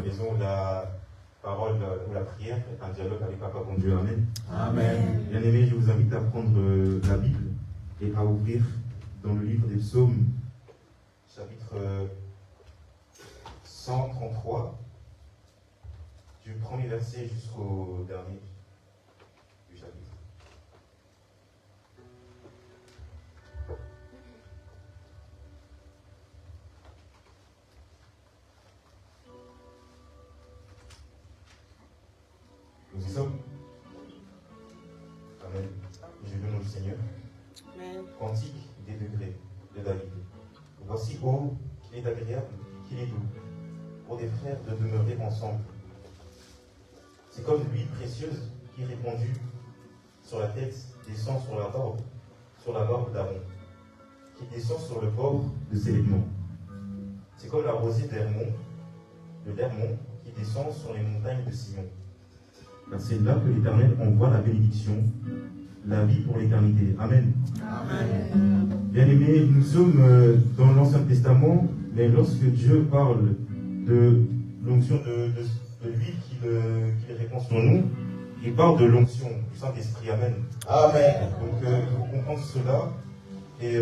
la maison, la parole ou la prière est un dialogue avec Papa bon Dieu. Amen. Amen. Bien-aimés, je vous invite à prendre la Bible et à ouvrir dans le livre des Psaumes, chapitre 133, du premier verset jusqu'au dernier du chapitre. Nous y sommes. Amen. Je veux le nom du Seigneur. Amen. Cantique des degrés de David. Voici, ô, qu'il est agréable, qu'il est doux, pour des frères de demeurer ensemble. C'est comme l'huile précieuse qui, répandue sur la tête, descend sur la barbe d'Aaron, qui descend sur le bord de ses vêtements. C'est comme la rosée de l'Hermon, qui descend sur les montagnes de Sion. Car c'est là que l'Éternel envoie la bénédiction, la vie pour l'éternité. Amen. Amen. Bien-aimés, nous sommes dans l'Ancien Testament, mais lorsque Dieu parle de l'onction de l'huile qu'il répand sur nous, il parle de l'onction du Saint-Esprit. Amen. Amen. Donc il faut comprendre cela et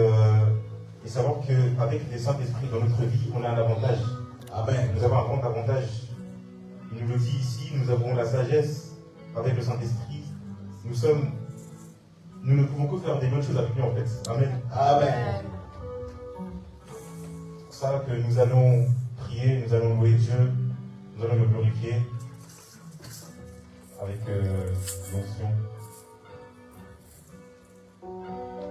savoir qu'avec le Saint-Esprit dans notre vie, on a un avantage. Amen. Nous avons un grand avantage. Il nous le dit ici, nous avons la sagesse avec le Saint-Esprit. Nous ne pouvons que faire des bonnes choses avec lui en fait. Amen. Amen. C'est pour ça que nous allons prier, nous allons louer Dieu, nous allons le glorifier avec l'onction. Amen.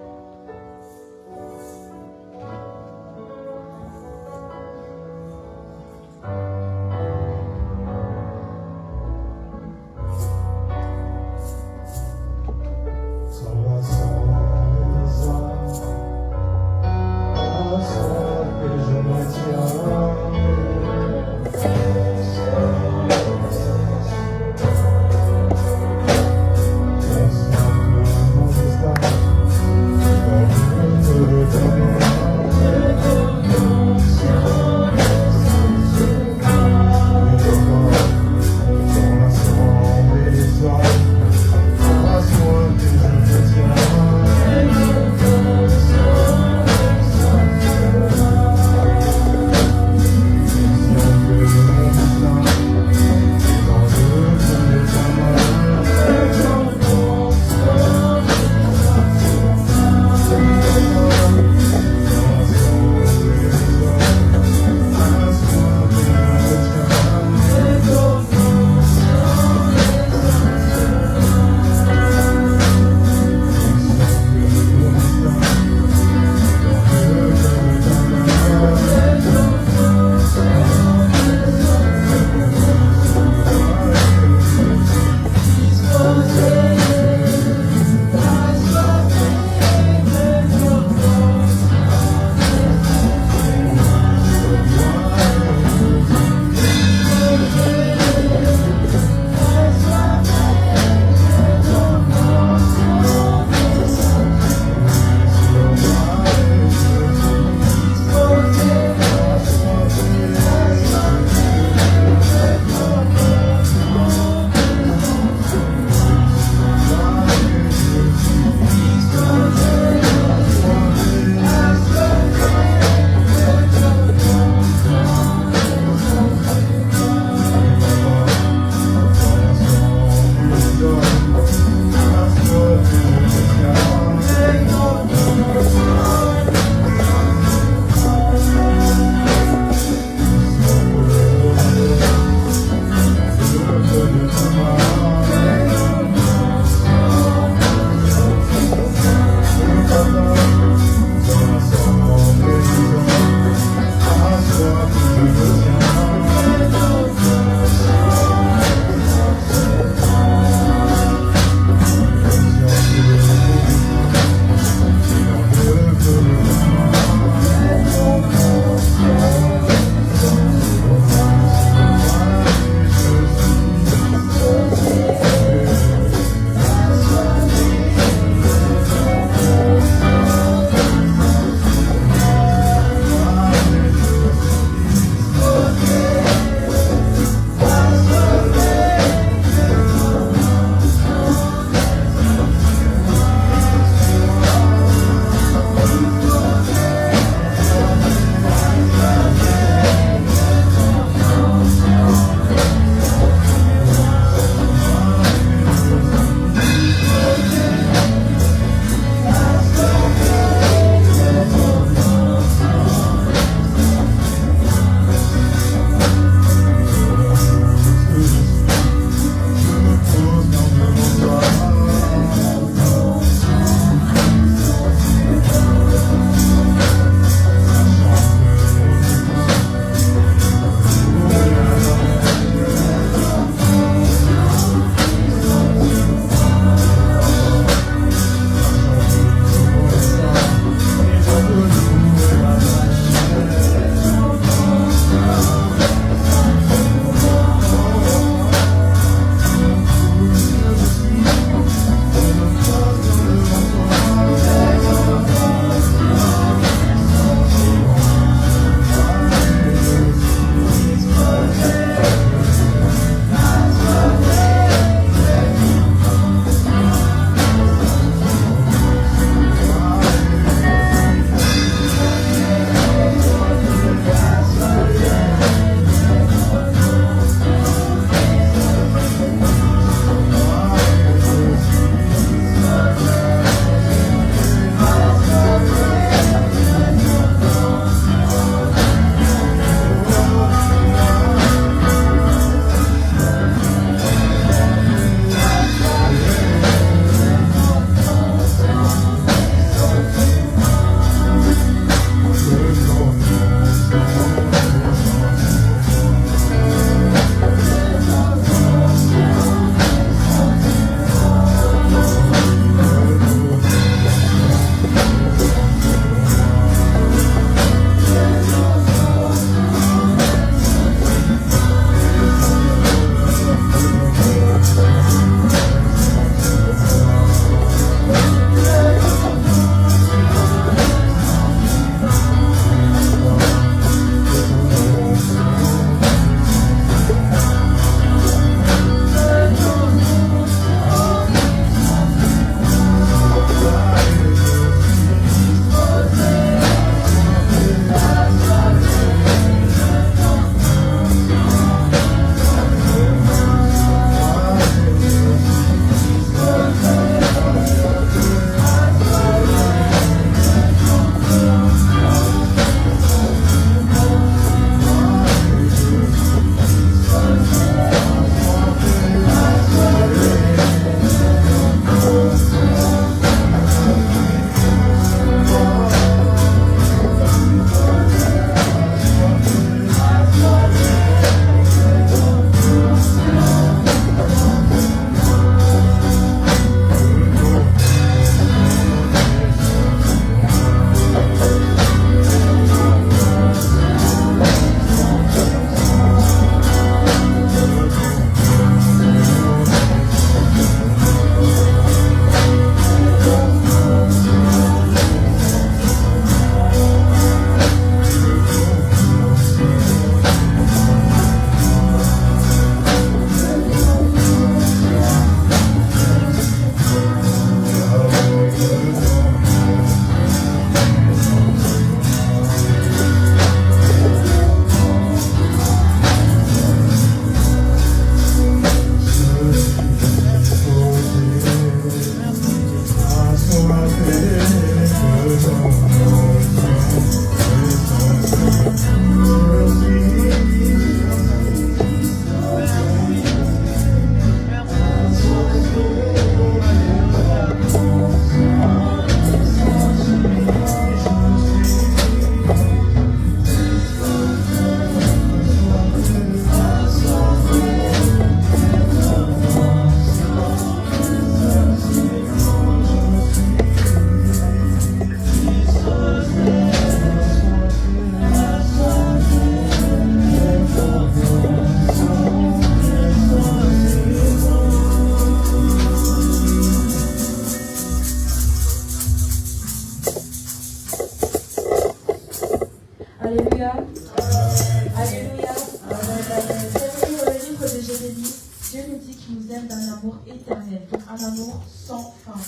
Dans le livre de Jérémie, Dieu nous dit qu'il nous aime d'un amour éternel, donc un amour sans fin.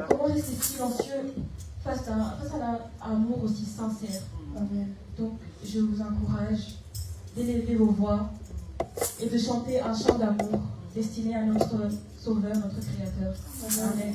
Comment rester silencieux face à un amour aussi sincère? Donc, je vous encourage d'élever vos voix et de chanter un chant d'amour destiné à notre Sauveur, notre Créateur. Amen.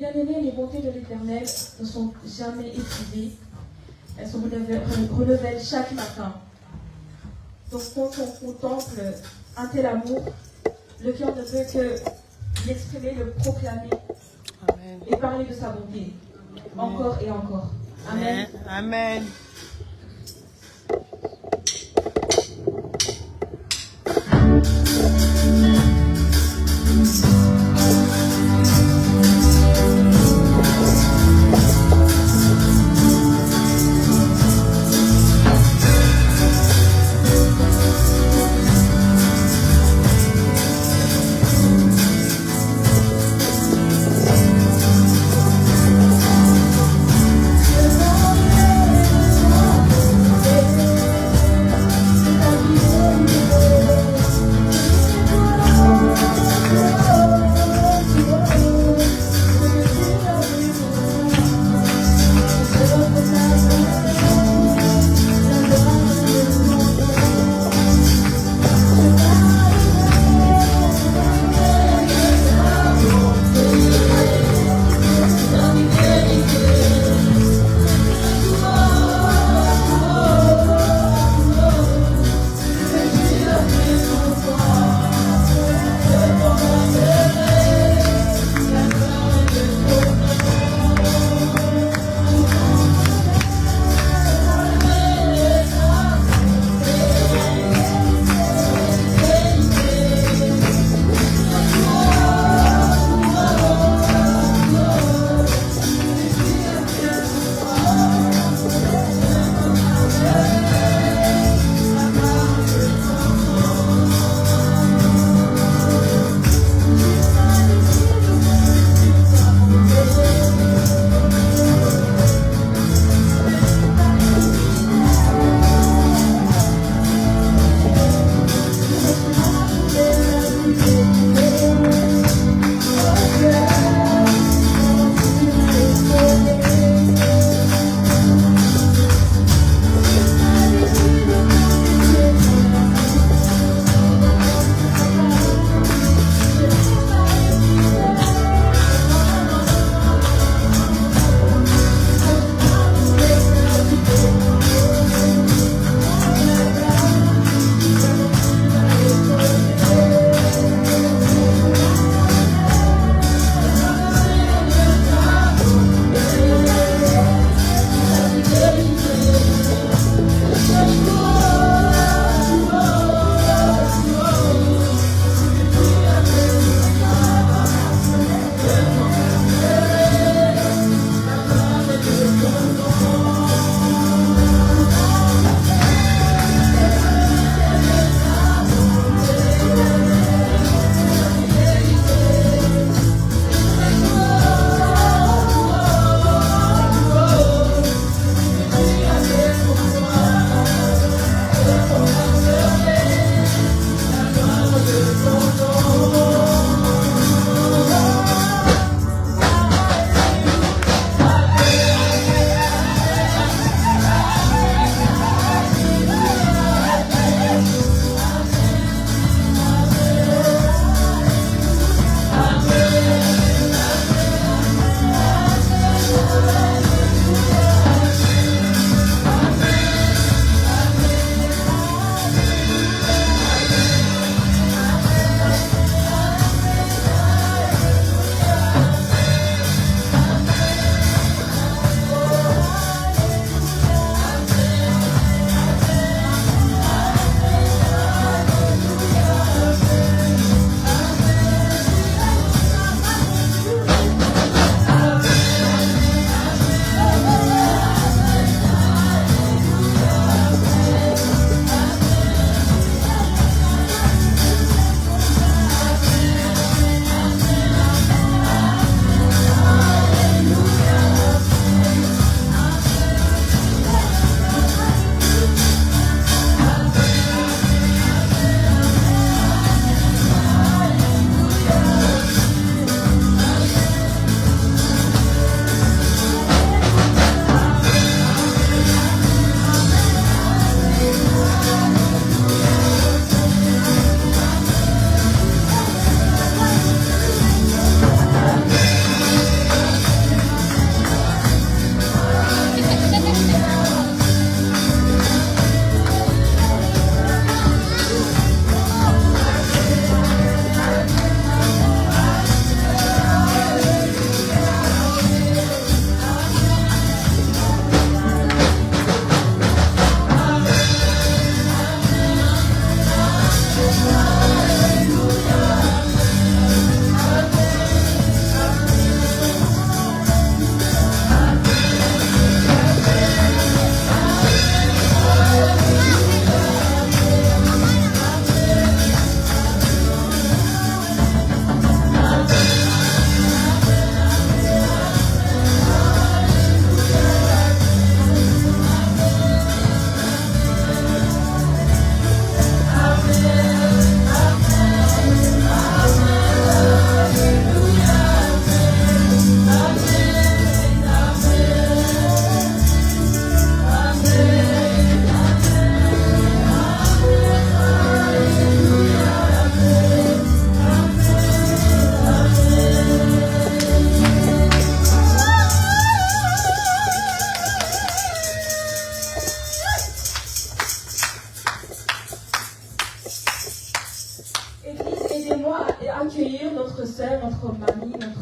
Bien-aimés, les bontés de l'Éternel ne sont jamais épuisées. Elles se renouvellent chaque matin. Donc quand on contemple un tel amour, le cœur ne peut que l'exprimer, le proclamer et parler de sa bonté. Encore et encore. Amen. Amen. Je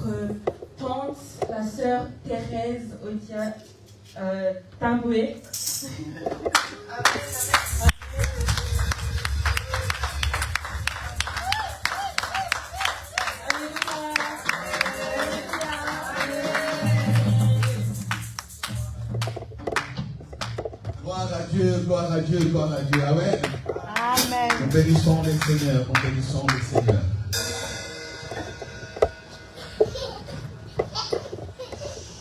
notre tante, la sœur Thérèse Odia Tamboué. Gloire à Dieu, gloire à Dieu, gloire à Dieu. Amen. Amen. Nous bénissons le Seigneur, nous bénissons le Seigneur.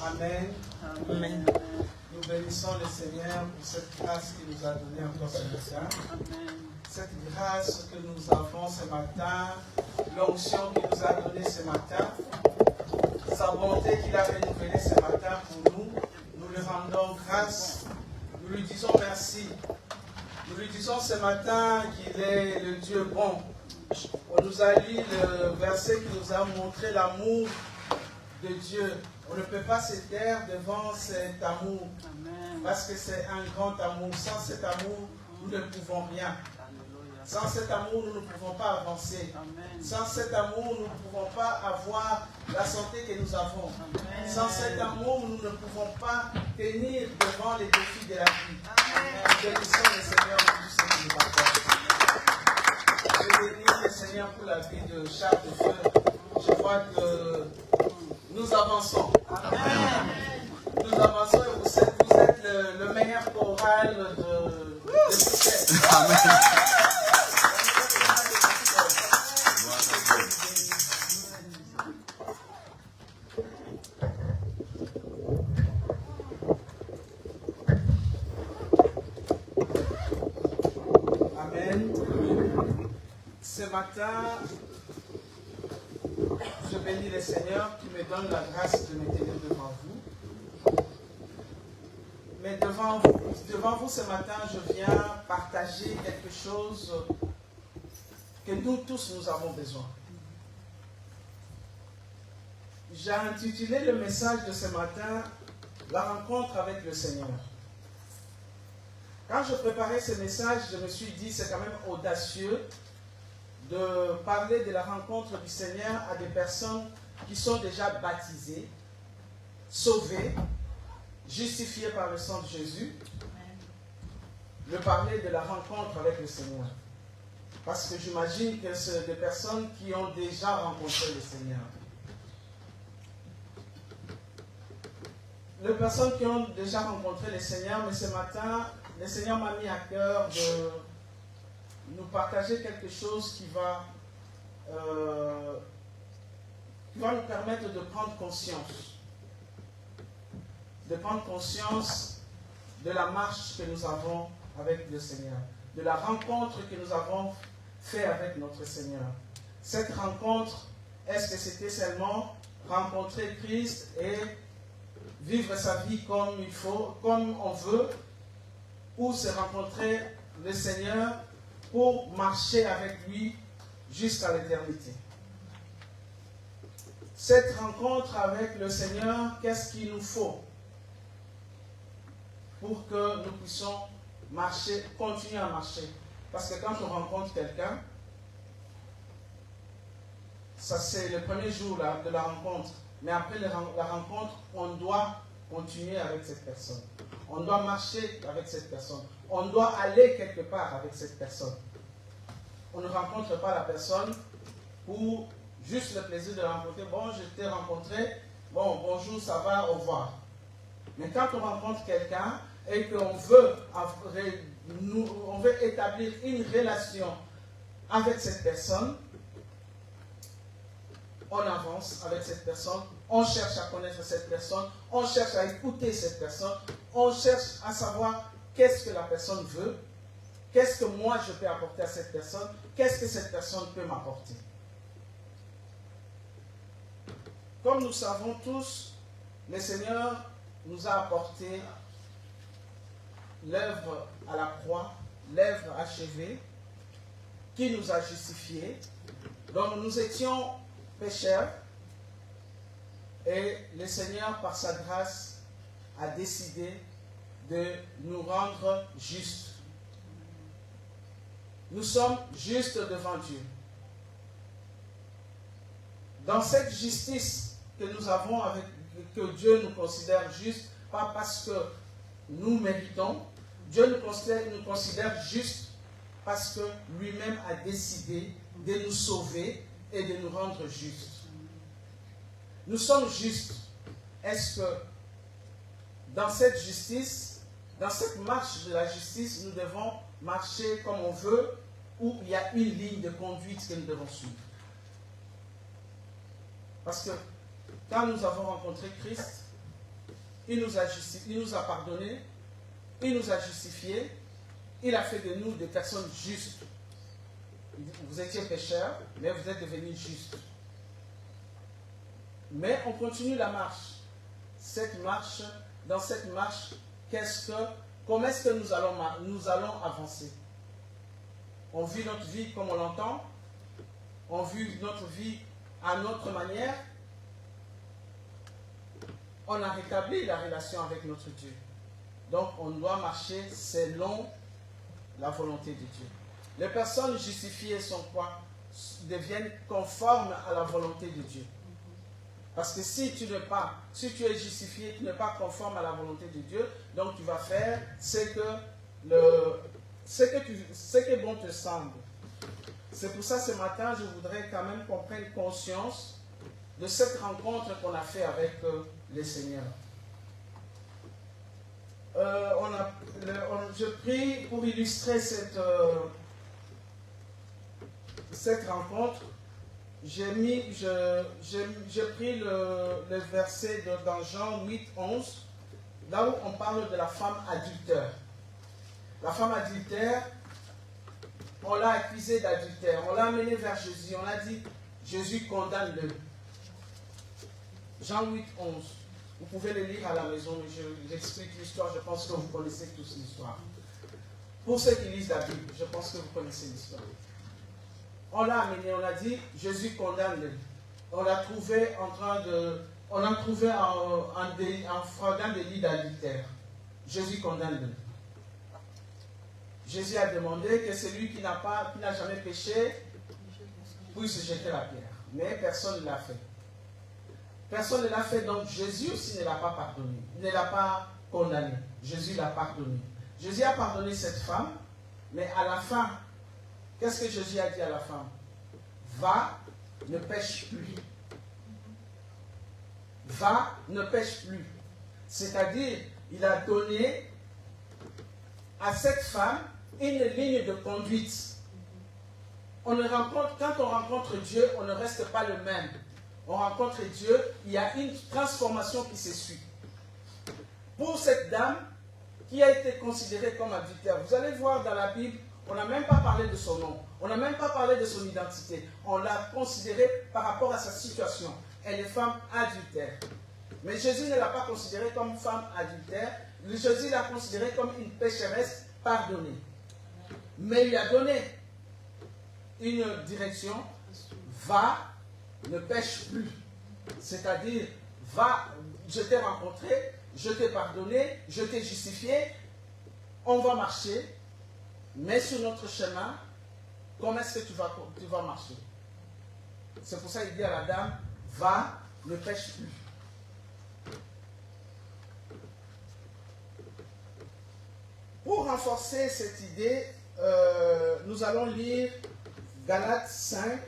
Amen. Amen. Nous bénissons le Seigneur pour cette grâce qu'il nous a donnée encore ce matin. Amen. Cette grâce que nous avons ce matin, l'onction qu'il nous a donnée ce matin, sa bonté qu'il a renouvelée ce matin pour nous, nous lui rendons grâce, nous lui disons merci. Nous lui disons ce matin qu'il est le Dieu bon. On nous a lu le verset qui nous a montré l'amour de Dieu. On ne peut pas se taire devant cet amour. Amen. Parce que c'est un grand amour. Sans cet amour, nous ne pouvons rien. Sans cet amour, nous ne pouvons pas avancer. Amen. Sans cet amour, nous ne pouvons pas avoir la santé que nous avons. Amen. Sans cet amour, nous ne pouvons pas tenir devant les défis de la vie. Nous bénissons le Seigneur pour tout ce qu'il nous apporte. Je bénis le Seigneur pour la vie de Charles de Feu. Je vois que nous avançons. Amen. Nous avançons et vous êtes le meilleur choral de Bruxelles. Amen. Amen. Ce matin, je bénis le Seigneur qui me donne la grâce de me tenir devant vous. Mais devant vous ce matin, je viens partager quelque chose que nous tous nous avons besoin. J'ai intitulé le message de ce matin « La rencontre avec le Seigneur ». Quand je préparais ce message, je me suis dit c'est quand même audacieux de parler de la rencontre du Seigneur à des personnes qui sont déjà baptisées, sauvées, justifiées par le sang de Jésus. De parler de la rencontre avec le Seigneur. Parce que j'imagine que c'est des personnes qui ont déjà rencontré le Seigneur. Les personnes qui ont déjà rencontré le Seigneur, mais ce matin, le Seigneur m'a mis à cœur de nous partager quelque chose qui va nous permettre de prendre conscience. De prendre conscience de la marche que nous avons avec le Seigneur. De la rencontre que nous avons fait avec notre Seigneur. Cette rencontre, est-ce que c'était seulement rencontrer Christ et vivre sa vie comme il faut, comme on veut, ou se rencontrer le Seigneur pour marcher avec lui jusqu'à l'éternité. Cette rencontre avec le Seigneur, qu'est-ce qu'il nous faut pour que nous puissions marcher, continuer à marcher? Parce que quand on rencontre quelqu'un, ça c'est le premier jour là, de la rencontre. Mais après la rencontre, on doit continuer avec cette personne. On doit marcher avec cette personne. On doit aller quelque part avec cette personne. On ne rencontre pas la personne pour juste le plaisir de la rencontrer. Bon, je t'ai rencontré. Bon, bonjour, ça va, au revoir. Mais quand on rencontre quelqu'un et qu'on veut établir une relation avec cette personne, on avance avec cette personne, on cherche à connaître cette personne, on cherche à écouter cette personne, on cherche à savoir qu'est-ce que la personne veut, qu'est-ce que moi je peux apporter à cette personne, qu'est-ce que cette personne peut m'apporter. Comme nous savons tous, le Seigneur nous a apporté l'œuvre à la croix, l'œuvre achevée, qui nous a justifiés, dont nous étions pécheurs, et le Seigneur, par sa grâce, a décidé de nous rendre justes. Nous sommes justes devant Dieu. Dans cette justice que nous avons avec que Dieu nous considère juste, pas parce que nous méritons. Dieu nous considère juste parce que lui-même a décidé de nous sauver et de nous rendre justes. Nous sommes justes. Est-ce que dans cette justice, dans cette marche de la justice, nous devons marcher comme on veut ou il y a une ligne de conduite que nous devons suivre? Parce que quand nous avons rencontré Christ, il nous a pardonné, il nous a justifiés, il a fait de nous des personnes justes. Vous étiez pécheurs, mais vous êtes devenus justes. Mais on continue la marche. Dans cette marche, comment est-ce que nous allons avancer? On vit notre vie comme on l'entend, on vit notre vie à notre manière, on a rétabli la relation avec notre Dieu. Donc on doit marcher selon la volonté de Dieu. Les personnes justifiées sont quoi? Deviennent conformes à la volonté de Dieu. Parce que si tu es justifié, tu n'es pas conforme à la volonté de Dieu, donc tu vas faire ce que bon te semble. C'est pour ça ce matin, je voudrais quand même qu'on prenne conscience de cette rencontre qu'on a fait avec le Seigneur. Je prie pour illustrer cette rencontre. J'ai pris le verset dans Jean 8, 11, là où on parle de la femme adultère. La femme adultère, on l'a accusée d'adultère, on l'a amenée vers Jésus, on a dit, Jésus condamne-le. Jean 8, 11. Vous pouvez le lire à la maison, mais j'explique l'histoire, je pense que vous connaissez tous l'histoire. Pour ceux qui lisent la Bible, je pense que vous connaissez l'histoire. On l'a amené, on a dit, Jésus condamne-le. On l'a trouvé en fraudant des lits d'adultère. Jésus condamne-le. Jésus a demandé que celui qui n'a jamais péché puisse jeter la pierre. Mais personne ne l'a fait. Personne ne l'a fait, donc Jésus aussi ne l'a pas pardonné. Il ne l'a pas condamné. Jésus l'a pardonné. Jésus a pardonné cette femme, mais à la fin, qu'est-ce que Jésus a dit à la femme? Va, ne pêche plus. Va, ne pêche plus. C'est-à-dire, il a donné à cette femme une ligne de conduite. Quand on rencontre Dieu, on ne reste pas le même. On rencontre Dieu, il y a une transformation qui se suit. Pour cette dame qui a été considérée comme adultère, vous allez voir dans la Bible, on n'a même pas parlé de son nom, on n'a même pas parlé de son identité. On l'a considérée par rapport à sa situation. Elle est femme adultère. Mais Jésus ne l'a pas considérée comme femme adultère, Jésus l'a considérée comme une pécheresse pardonnée. Mais il lui a donné une direction, va, ne pêche plus. C'est-à-dire, va, je t'ai rencontré, je t'ai pardonné, je t'ai justifié, on va marcher, mais sur notre chemin, comment est-ce que tu vas marcher? C'est pour ça qu'il dit à la dame, va, ne pêche plus. Pour renforcer cette idée, nous allons lire Galates 5,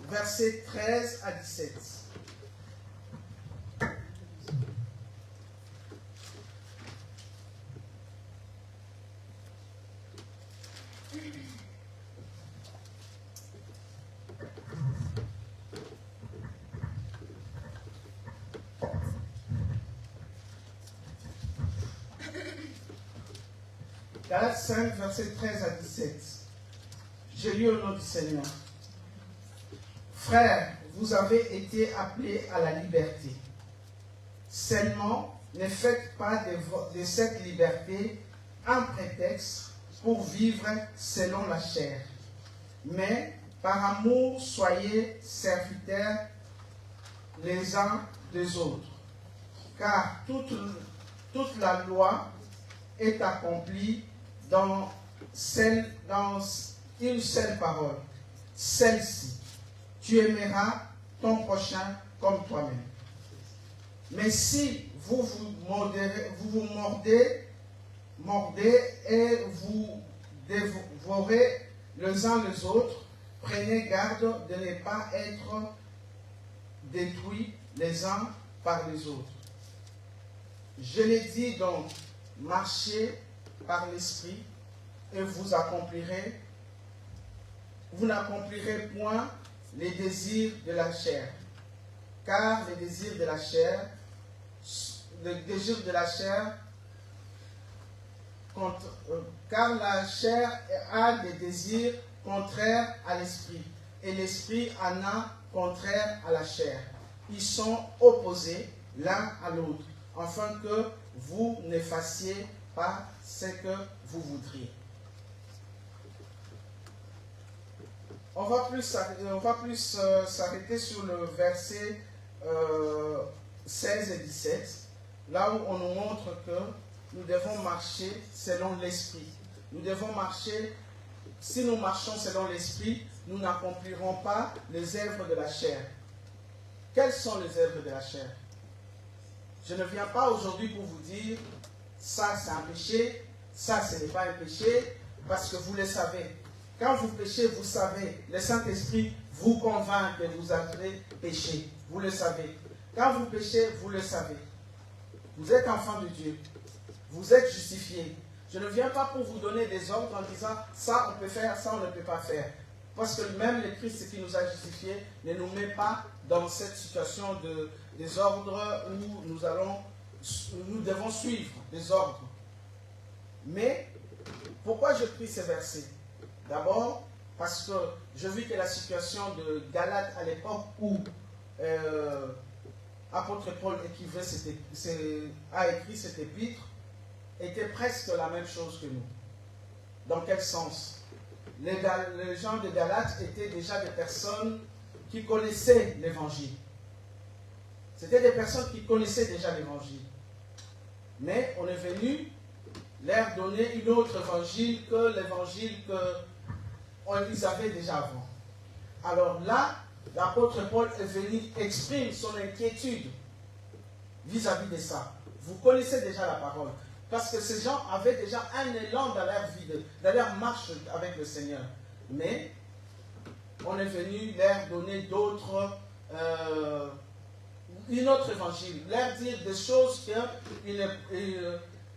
versets 13 à 17. Galates 5, versets 13 à 17. Je lis au nom du Seigneur. Frères, vous avez été appelés à la liberté. Seulement, ne faites pas de cette liberté un prétexte pour vivre selon la chair. Mais, par amour, soyez serviteurs les uns des autres. Car toute la loi est accomplie dans une seule parole. Celle-ci. Tu aimeras ton prochain comme toi-même. Mais si vous mordez et vous dévorez les uns les autres, prenez garde de ne pas être détruits les uns par les autres. Je l'ai dit donc, marchez par l'esprit et vous n'accomplirez point les désirs de la chair. Car les désirs de la chair, car la chair a des désirs contraires à l'esprit, et l'esprit en a contraire à la chair. Ils sont opposés l'un à l'autre, afin que vous ne fassiez pas ce que vous voudriez. On va plus s'arrêter sur le verset 16 et 17, là où on nous montre que nous devons marcher selon l'esprit. Nous devons marcher, si nous marchons selon l'esprit, nous n'accomplirons pas les œuvres de la chair. Quelles sont les œuvres de la chair? Je ne viens pas aujourd'hui pour vous dire, ça c'est un péché, ça ce n'est pas un péché, parce que vous le savez. Quand vous péchez, vous savez, le Saint-Esprit vous convainc que vous avez péché. Vous le savez. Quand vous péchez, vous le savez. Vous êtes enfant de Dieu. Vous êtes justifié. Je ne viens pas pour vous donner des ordres en disant, ça on peut faire, ça on ne peut pas faire. Parce que même le Christ qui nous a justifiés ne nous met pas dans cette situation de désordre où nous devons suivre des ordres. Mais, pourquoi je prie ces versets? D'abord, parce que je vis que la situation de Galates à l'époque où apôtre Paul a écrit cet épître était presque la même chose que nous. Dans quel sens? Les gens de Galates étaient déjà des personnes qui connaissaient l'évangile. C'était des personnes qui connaissaient déjà l'évangile. Mais on est venu leur donner une autre évangile que l'évangile qu'ils avaient déjà avant. Alors là, l'apôtre Paul est venu exprimer son inquiétude vis-à-vis de ça. Vous connaissez déjà la parole. Parce que ces gens avaient déjà un élan dans leur vie, dans leur marche avec le Seigneur. Mais on est venu leur donner une autre évangile, leur dire des choses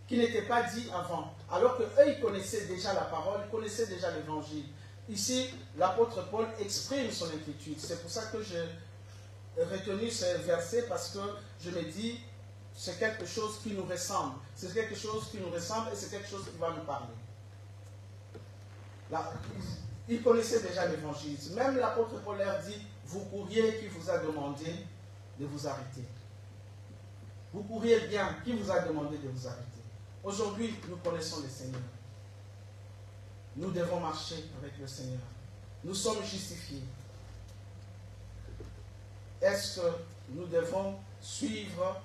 qui n'étaient pas dites avant. Alors qu'eux, ils connaissaient déjà la parole, ils connaissaient déjà l'évangile. Ici, l'apôtre Paul exprime son inquiétude. C'est pour ça que j'ai retenu ce verset, parce que je me dis, c'est quelque chose qui nous ressemble. C'est quelque chose qui nous ressemble et c'est quelque chose qui va nous parler. Là, ils connaissaient déjà l'évangile. Même l'apôtre Paul leur dit, vous courriez qui vous a demandé de vous arrêter. Vous courriez bien, qui vous a demandé de vous arrêter. Aujourd'hui, nous connaissons le Seigneur. Nous devons marcher avec le Seigneur. Nous sommes justifiés. Est-ce que nous devons suivre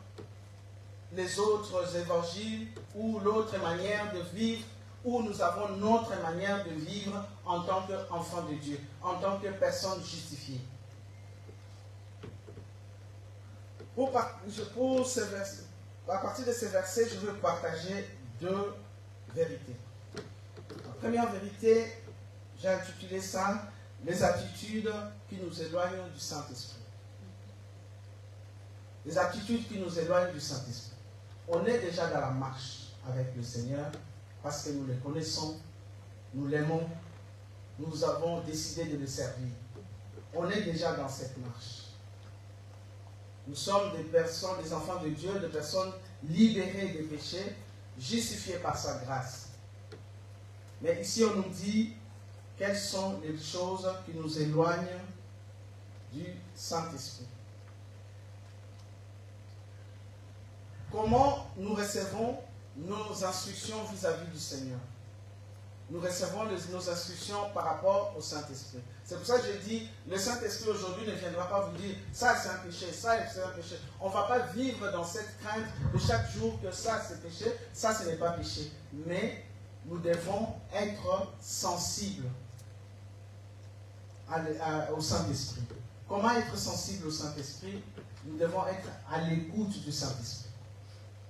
les autres évangiles ou l'autre manière de vivre, ou nous avons notre manière de vivre en tant qu'enfant de Dieu, en tant que personne justifiée? À partir de ces versets, je veux partager deux vérités. La première vérité, j'ai intitulé ça « Les attitudes qui nous éloignent du Saint-Esprit ». Les attitudes qui nous éloignent du Saint-Esprit. On est déjà dans la marche avec le Seigneur parce que nous le connaissons, nous l'aimons, nous avons décidé de le servir. On est déjà dans cette marche. Nous sommes des personnes, des enfants de Dieu, des personnes libérées des péchés, justifiées par sa grâce. Mais ici, on nous dit quelles sont les choses qui nous éloignent du Saint-Esprit. Comment nous recevons nos instructions vis-à-vis du Seigneur? Nous recevons nos instructions par rapport au Saint-Esprit. C'est pour ça que je dis, le Saint-Esprit aujourd'hui ne viendra pas vous dire, ça c'est un péché, ça c'est un péché. On ne va pas vivre dans cette crainte de chaque jour que ça c'est péché, ça ce n'est pas péché. Mais nous devons être sensibles au Saint-Esprit. Comment être sensible au Saint-Esprit? nous devons être à l'écoute du Saint-Esprit.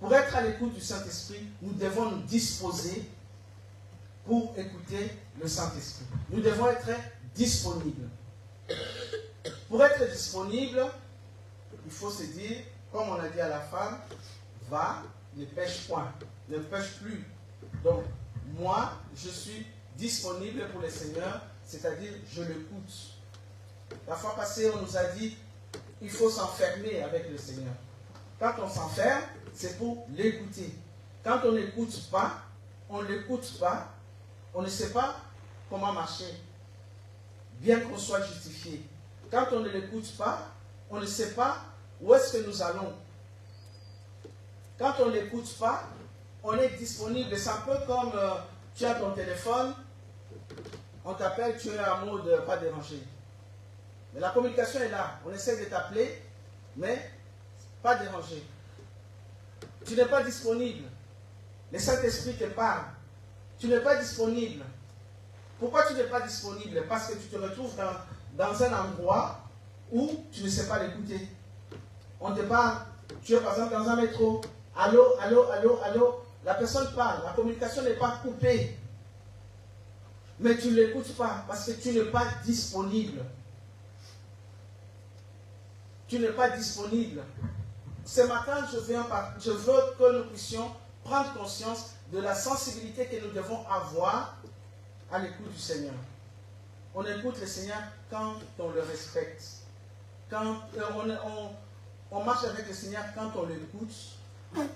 Pour être à l'écoute du Saint-Esprit, nous devons nous disposer pour écouter le Saint-Esprit. Nous devons être disponibles. Pour être disponible, il faut se dire, comme on a dit à la femme, va, ne pêche point, ne pêche plus. Donc, moi, je suis disponible pour le Seigneur, c'est-à-dire je l'écoute. La fois passée, on nous a dit, il faut s'enfermer avec le Seigneur. Quand on s'enferme, c'est pour l'écouter. Quand on n'écoute pas, on ne l'écoute pas, on ne sait pas comment marcher, bien qu'on soit justifié. Quand on ne l'écoute pas, on ne sait pas où est-ce que nous allons. Quand on ne l'écoute pas, on est disponible. C'est un peu comme tu as ton téléphone, on t'appelle, tu es en mode pas dérangé. Mais la communication est là. On essaie de t'appeler, mais pas dérangé. Tu n'es pas disponible. Le Saint-Esprit te parle. Tu n'es pas disponible. Pourquoi tu n'es pas disponible? Parce que tu te retrouves dans un endroit où tu ne sais pas l'écouter. On te parle. Tu es par exemple dans un métro. Allô, allô, allô, allô. La personne parle. La communication n'est pas coupée. Mais tu ne l'écoutes pas parce que tu n'es pas disponible. Tu n'es pas disponible. Ce matin, je veux que nous puissions prendre conscience de la sensibilité que nous devons avoir à l'écoute du Seigneur. On écoute le Seigneur quand on le respecte. Quand on marche avec le Seigneur quand on l'écoute,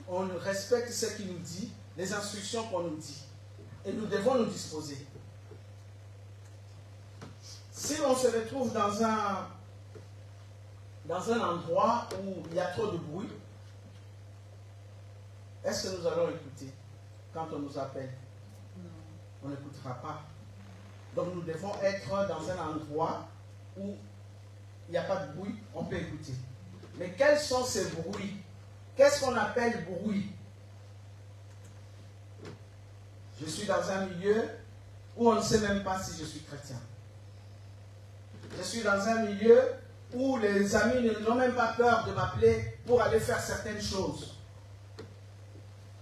on respecte ce qu'il nous dit, les instructions qu'on nous dit. Et nous devons nous disposer. Si on se retrouve dans un endroit où il y a trop de bruit, est-ce que nous allons écouter quand on nous appelle? On n'écoutera pas. Donc nous devons être dans un endroit où il n'y a pas de bruit, on peut écouter. Mais quels sont ces bruits? Qu'est-ce qu'on appelle bruit? Je suis dans un milieu où on ne sait même pas si je suis chrétien. Je suis dans un milieu où les amis n'ont même pas peur de m'appeler pour aller faire certaines choses.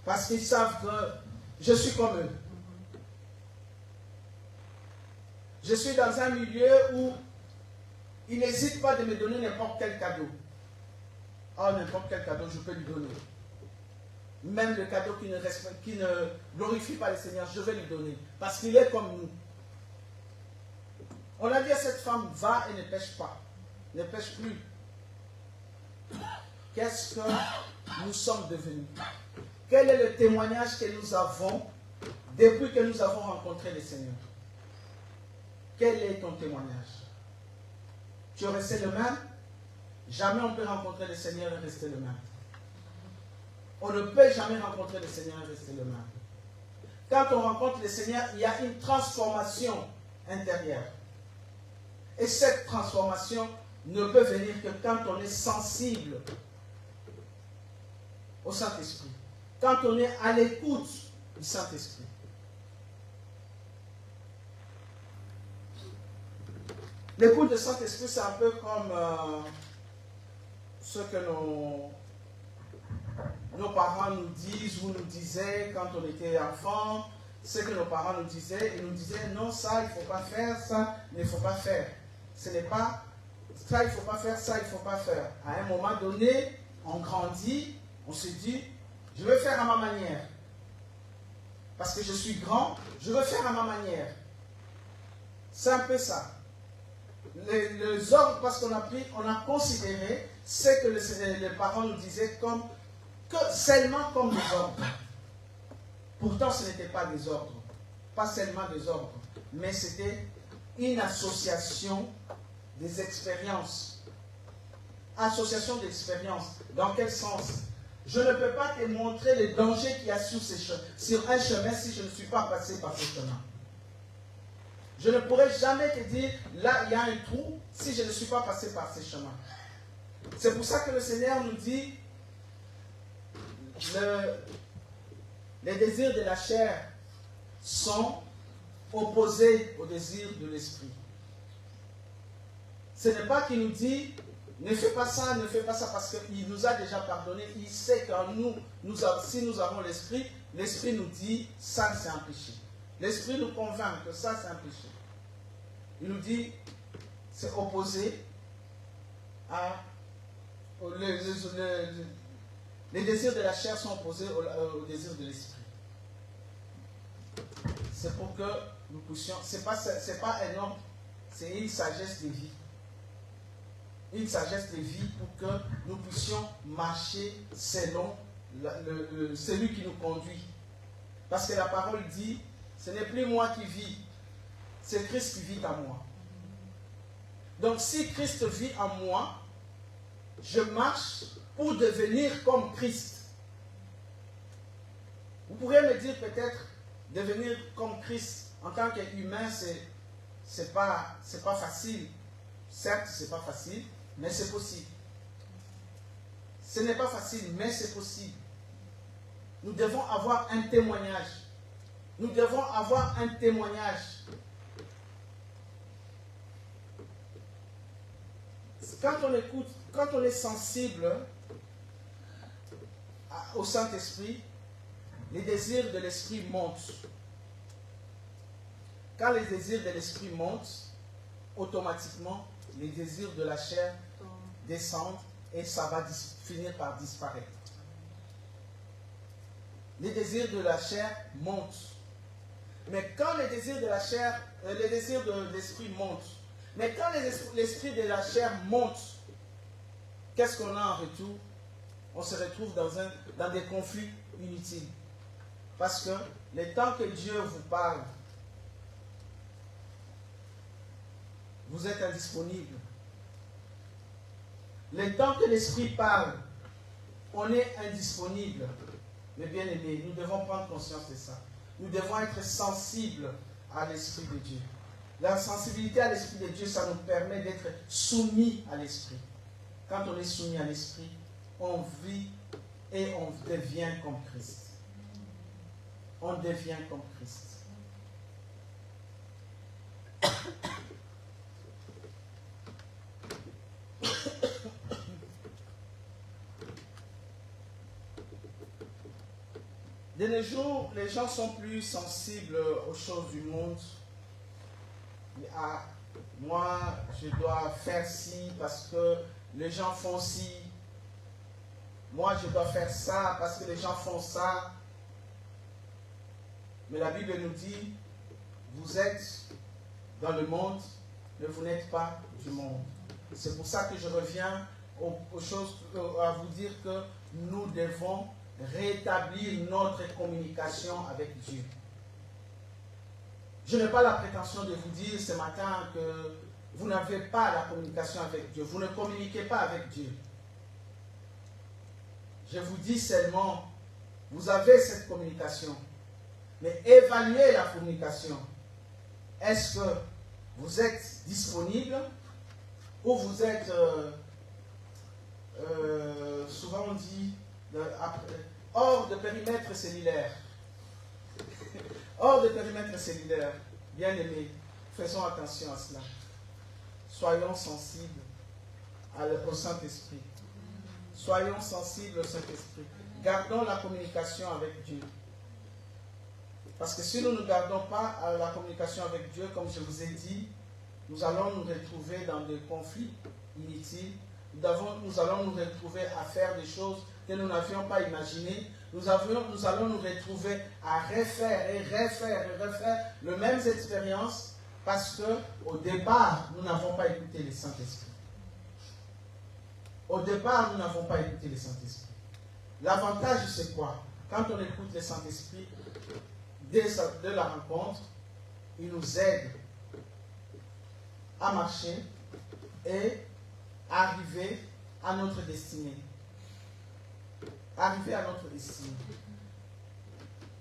Parce qu'ils savent que je suis comme eux. Je suis dans un milieu où ils n'hésitent pas de me donner n'importe quel cadeau. Oh, n'importe quel cadeau, je peux lui donner. Même le cadeau qui ne glorifie pas le Seigneur, je vais lui donner. Parce qu'il est comme nous. On a dit à cette femme, va et ne pêche pas. Ne pêche plus. Qu'est-ce que nous sommes devenus? Quel est le témoignage que nous avons depuis que nous avons rencontré le Seigneur? Quel est ton témoignage? Tu es resté le même? Jamais on peut rencontrer le Seigneur et rester le même. On ne peut jamais rencontrer le Seigneur et rester le même. Quand on rencontre le Seigneur, il y a une transformation intérieure. Et cette transformation ne peut venir que quand on est sensible au Saint-Esprit. Quand on est à l'écoute du Saint-Esprit. L'écoute du Saint-Esprit, c'est un peu comme ce que nos parents nous disent ou nous disaient quand on était enfant. Ce que nos parents nous disaient, ils nous disaient non, ça il ne faut pas faire, ça il ne faut pas faire. Ce n'est pas ça il ne faut pas faire, ça il ne faut pas faire. À un moment donné, on grandit, on se dit, je veux faire à ma manière. Parce que je suis grand, je veux faire à ma manière. C'est un peu ça. Les ordres, parce qu'on a considéré ce que les parents nous disaient seulement comme des ordres. Pourtant, ce n'était pas des ordres. Pas seulement des ordres. Mais c'était une association des expériences. Association d'expériences. Dans quel sens? Je ne peux pas te montrer les dangers qu'il y a sur un chemin si je ne suis pas passé par ce chemin. Je ne pourrai jamais te dire, là, il y a un trou, si je ne suis pas passé par ces chemins. C'est pour ça que le Seigneur nous dit, les désirs de la chair sont opposés aux désirs de l'esprit. Ce n'est pas qu'il nous dit, ne fais pas ça parce qu'il nous a déjà pardonné. Il sait qu'en nous, si nous avons l'esprit, l'esprit nous dit ça c'est un péché. L'esprit nous convainc que ça c'est un péché. Il nous dit c'est opposé à les désirs de la chair sont opposés aux désirs de l'esprit. C'est pour que nous puissions, c'est pas un ordre, c'est une sagesse de vie. Une sagesse de vie pour que nous puissions marcher selon celui qui nous conduit. Parce que la parole dit, ce n'est plus moi qui vis, c'est Christ qui vit en moi. Donc si Christ vit en moi, je marche pour devenir comme Christ. Vous pourrez me dire peut-être, devenir comme Christ en tant qu'humain, c'est pas facile. Certes, c'est pas facile, mais c'est possible. Ce n'est pas facile, mais c'est possible. Nous devons avoir un témoignage. Nous devons avoir un témoignage. Quand on écoute, quand on est sensible au Saint-Esprit, les désirs de l'esprit montent. Quand les désirs de l'esprit montent, automatiquement, les désirs de la chair descendent et ça va finir par disparaître. Les désirs de la chair montent. Mais quand les désirs de la chair, les désirs de l'esprit montent, mais quand l'esprit de la chair monte, qu'est-ce qu'on a en retour? On se retrouve dans des conflits inutiles. Parce que le temps que Dieu vous parle, vous êtes indisponible. Le temps que l'Esprit parle, on est indisponible. Mais bien aimés, nous devons prendre conscience de ça. Nous devons être sensibles à l'Esprit de Dieu. La sensibilité à l'Esprit de Dieu, ça nous permet d'être soumis à l'Esprit. Quand on est soumis à l'Esprit, on vit et on devient comme Christ. On devient comme Christ. De nos jours, les gens sont plus sensibles aux choses du monde. Ah, moi, je dois faire ci parce que les gens font ci. Moi, je dois faire ça parce que les gens font ça. Mais la Bible nous dit, vous êtes dans le monde, mais vous n'êtes pas du monde. C'est pour ça que je reviens aux choses, à vous dire que nous devons rétablir notre communication avec Dieu. Je n'ai pas la prétention de vous dire ce matin que vous n'avez pas la communication avec Dieu. Vous ne communiquez pas avec Dieu. Je vous dis seulement, vous avez cette communication. Mais évaluez la communication. Est-ce que vous êtes disponible ou vous êtes, souvent on dit, hors de périmètre cellulaire. Hors de périmètre cellulaire. Bien aimés, faisons attention à cela. Soyons sensibles au Saint-Esprit. Soyons sensibles au Saint-Esprit. Gardons la communication avec Dieu. Parce que si nous ne gardons pas la communication avec Dieu, comme je vous ai dit, nous allons nous retrouver dans des conflits inutiles. Nous allons nous retrouver à faire des choses que nous n'avions pas imaginées. Nous allons nous retrouver à refaire les mêmes expériences parce qu'au départ, nous n'avons pas écouté le Saint-Esprit. Au départ, nous n'avons pas écouté le Saint-Esprit. L'avantage, c'est quoi? Quand on écoute le Saint-Esprit, de la rencontre, il nous aide à marcher et arriver à notre destinée. Arriver à notre destinée.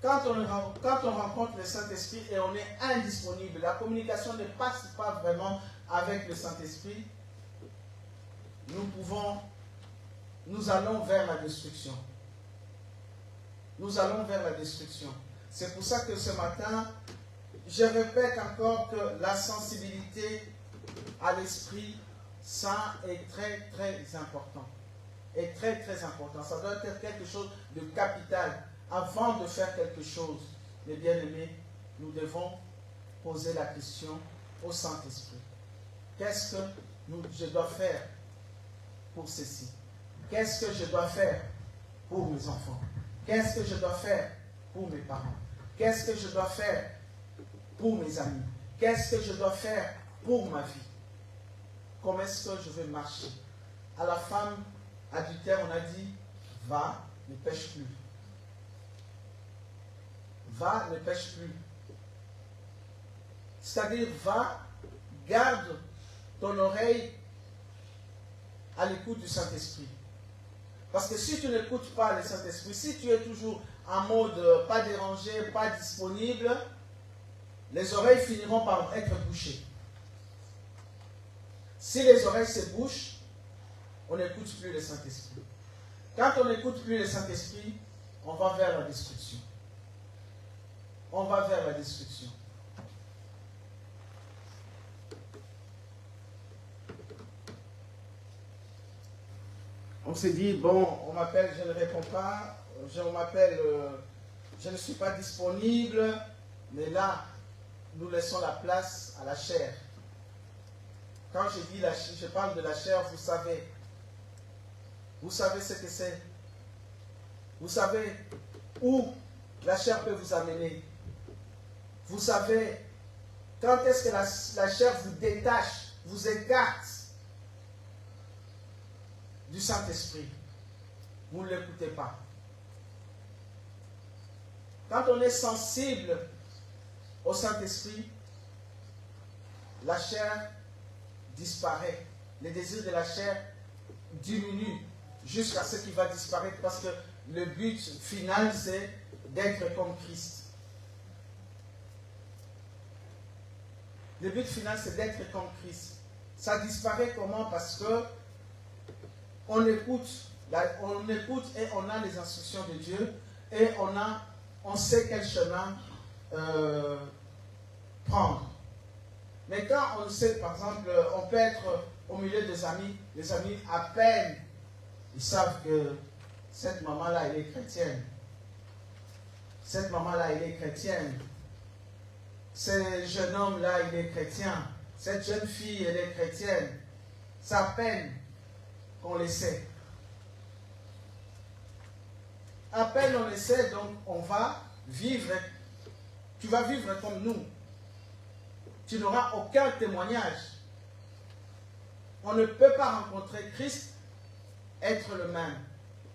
Quand on rencontre le Saint-Esprit et on est indisponible, la communication ne passe pas vraiment avec le Saint-Esprit, nous allons vers la destruction. Nous allons vers la destruction. C'est pour ça que ce matin, je répète encore que la sensibilité à l'Esprit ça est très, très important. Est très, très important. Ça doit être quelque chose de capital. Avant de faire quelque chose, mes bien-aimés, nous devons poser la question au Saint-Esprit. Qu'est-ce que je dois faire pour ceci? Qu'est-ce que je dois faire pour mes enfants? Qu'est-ce que je dois faire pour mes parents? Qu'est-ce que je dois faire pour mes amis? Qu'est-ce que je dois faire pour ma vie? Comment est-ce que je vais marcher? À la femme adultère, on a dit, va, ne pêche plus. Va, ne pêche plus. C'est-à-dire, va, garde ton oreille à l'écoute du Saint-Esprit. Parce que si tu n'écoutes pas le Saint-Esprit, si tu es toujours en mode pas dérangé, pas disponible, les oreilles finiront par être bouchées. Si les oreilles se bouchent, on n'écoute plus le Saint-Esprit. Quand on n'écoute plus le Saint-Esprit, on va vers la destruction. On va vers la destruction. On s'est dit, bon, on m'appelle, je ne réponds pas, on m'appelle, je ne suis pas disponible, mais là, nous laissons la place à la chair. Quand je dis je parle de la chair, vous savez ce que c'est. Vous savez où la chair peut vous amener. Vous savez quand est-ce que la chair vous détache, vous écarte du Saint-Esprit. Vous ne l'écoutez pas. Quand on est sensible au Saint-Esprit, la chair disparaît. Les désirs de la chair diminuent jusqu'à ce qu'il va disparaître parce que le but final, c'est d'être comme Christ. Le but final, c'est d'être comme Christ. Ça disparaît comment? Parce que on écoute et on a les instructions de Dieu et on sait quel chemin prendre. Mais quand on sait, par exemple, on peut être au milieu des amis, les amis à peine, ils savent que cette maman-là, elle est chrétienne. Cette maman-là, elle est chrétienne. Ce jeune homme-là, il est chrétien. Cette jeune fille, elle est chrétienne. C'est à peine qu'on le sait. À peine on le sait, donc on va vivre. Tu vas vivre comme nous. Tu n'auras aucun témoignage. On ne peut pas rencontrer Christ, être le même.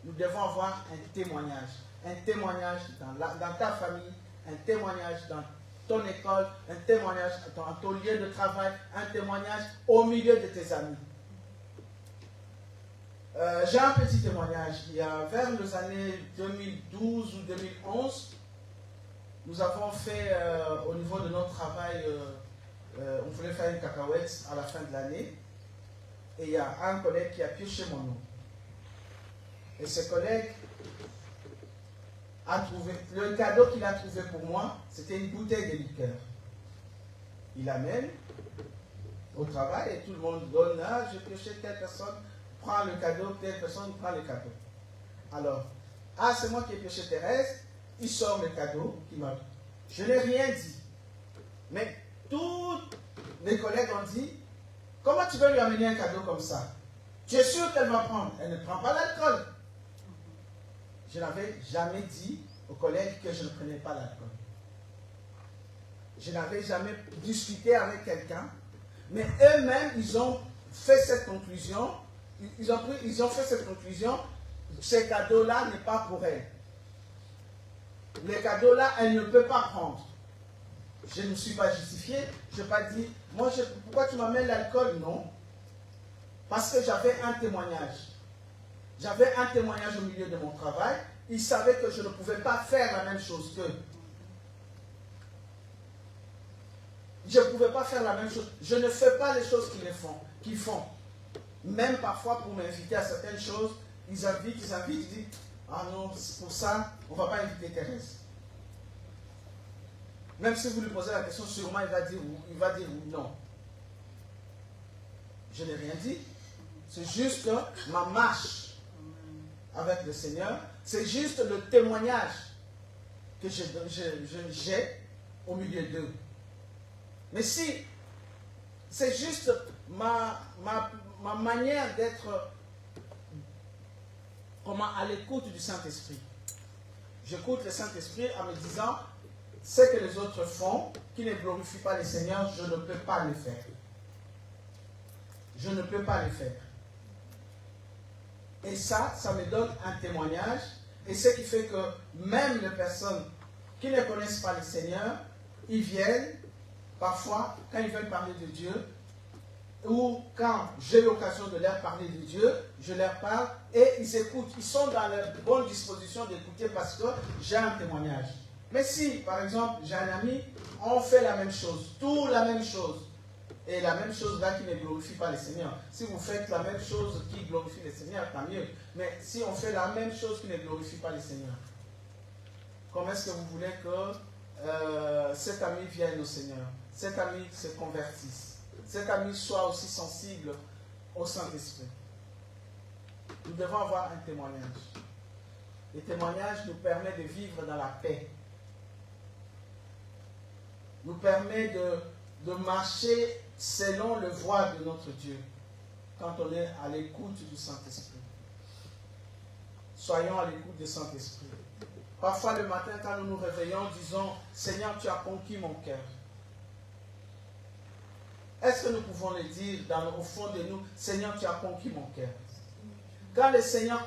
Nous devons avoir un témoignage. Un témoignage dans ta famille, un témoignage dans ton école, un témoignage dans ton lieu de travail, un témoignage au milieu de tes amis. J'ai un petit témoignage. Il y a vers les années 2012 ou 2011, nous avons fait au niveau de notre travail, on voulait faire une cacahuète à la fin de l'année. Et il y a un collègue qui a pioché mon nom. Et ce collègue a trouvé, le cadeau qu'il a trouvé pour moi, c'était une bouteille de liqueur. Il l'amène au travail et tout le monde donne, j'ai pioché, telle personne prend le cadeau, telle personne prend le cadeau. Alors, c'est moi qui ai pioché Thérèse, il sort le cadeau, je n'ai rien dit. Mais tous mes collègues ont dit, comment tu veux lui amener un cadeau comme ça? Tu es sûr qu'elle va prendre? Elle ne prend pas l'alcool. Je n'avais jamais dit aux collègues que je ne prenais pas l'alcool. Je n'avais jamais discuté avec quelqu'un, mais eux-mêmes, ils ont fait cette conclusion. Ils ont fait cette conclusion. Ce cadeau-là n'est pas pour elle. Le cadeau-là, elle ne peut pas prendre. Je ne me suis pas justifié. Je n'ai pas dit, pourquoi tu m'amènes l'alcool? Non. Parce que j'avais un témoignage. J'avais un témoignage au milieu de mon travail. Ils savaient que je ne pouvais pas faire la même chose qu'eux. Je ne pouvais pas faire la même chose. Je ne fais pas les choses qu'ils font. Même parfois pour m'inviter à certaines choses, ils invitent, ils disent, ah non, pour ça, on ne va pas inviter Thérèse. Même si vous lui posez la question, sûrement il va dire non. Je n'ai rien dit. C'est juste ma marche avec le Seigneur. C'est juste le témoignage que j'ai au milieu d'eux. Mais si c'est juste ma manière d'être à l'écoute du Saint-Esprit. J'écoute le Saint-Esprit en me disant, ce que les autres font, qui ne glorifie pas le Seigneur, je ne peux pas le faire. Je ne peux pas le faire. Et ça me donne un témoignage. Et ce qui fait que même les personnes qui ne connaissent pas le Seigneur, ils viennent, parfois, quand ils veulent parler de Dieu, ou quand j'ai l'occasion de leur parler de Dieu, je leur parle et ils écoutent. Ils sont dans la bonne disposition d'écouter parce que j'ai un témoignage. Mais si, par exemple, j'ai un ami, on fait la même chose, tout la même chose, et la même chose là qui ne glorifie pas le Seigneur. Si vous faites la même chose qui glorifie le Seigneur, tant mieux. Mais si on fait la même chose qui ne glorifie pas le Seigneur, comment est-ce que vous voulez que cet ami vienne au Seigneur, cet ami se convertisse, cet ami soit aussi sensible au Saint-Esprit? Nous devons avoir un témoignage. Le témoignage nous permet de vivre dans la paix. Nous permet de marcher selon le voie de notre Dieu quand on est à l'écoute du Saint-Esprit. Soyons à l'écoute du Saint-Esprit. Parfois le matin, quand nous nous réveillons, disons, Seigneur, tu as conquis mon cœur. Est-ce que nous pouvons le dire au fond de nous, Seigneur, tu as conquis mon cœur? Quand le Seigneur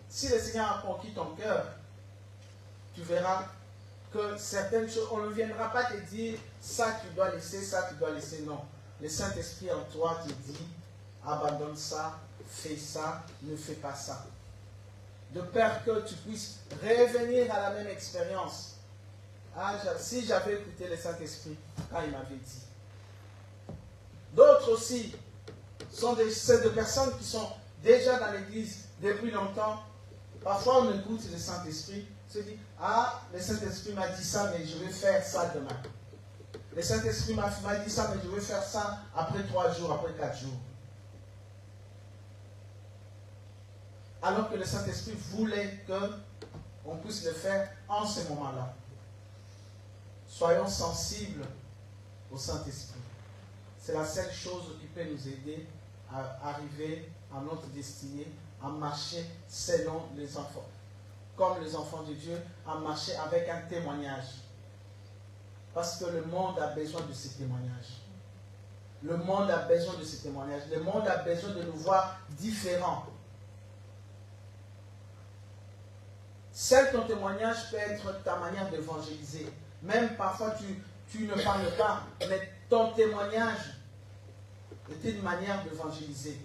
si le Seigneur a conquis ton cœur, tu verras que certaines choses, on ne viendra pas te dire, ça tu dois laisser, ça tu dois laisser. Non. Le Saint-Esprit en toi te dit, abandonne ça, fais ça, ne fais pas ça. De peur que tu puisses revenir à la même expérience. Si j'avais écouté le Saint-Esprit quand il m'avait dit. D'autres aussi sont des personnes qui sont déjà dans l'église depuis longtemps. Parfois on écoute le Saint-Esprit, on se dit, le Saint-Esprit m'a dit ça, mais je vais faire ça demain. Le Saint-Esprit m'a dit ça, mais je vais faire ça après 3 jours, après 4 jours. Alors que le Saint-Esprit voulait qu'on puisse le faire en ce moment-là. Soyons sensibles au Saint-Esprit. C'est la seule chose qui peut nous aider à arriver à notre destinée, à marcher selon les enfants, comme les enfants de Dieu, à marcher avec un témoignage. Parce que le monde a besoin de ces témoignages. Le monde a besoin de ces témoignages. Le monde a besoin de nous voir différents. Seul ton témoignage peut être ta manière d'évangéliser. Même parfois tu ne parles pas, mais ton témoignage est une manière d'évangéliser.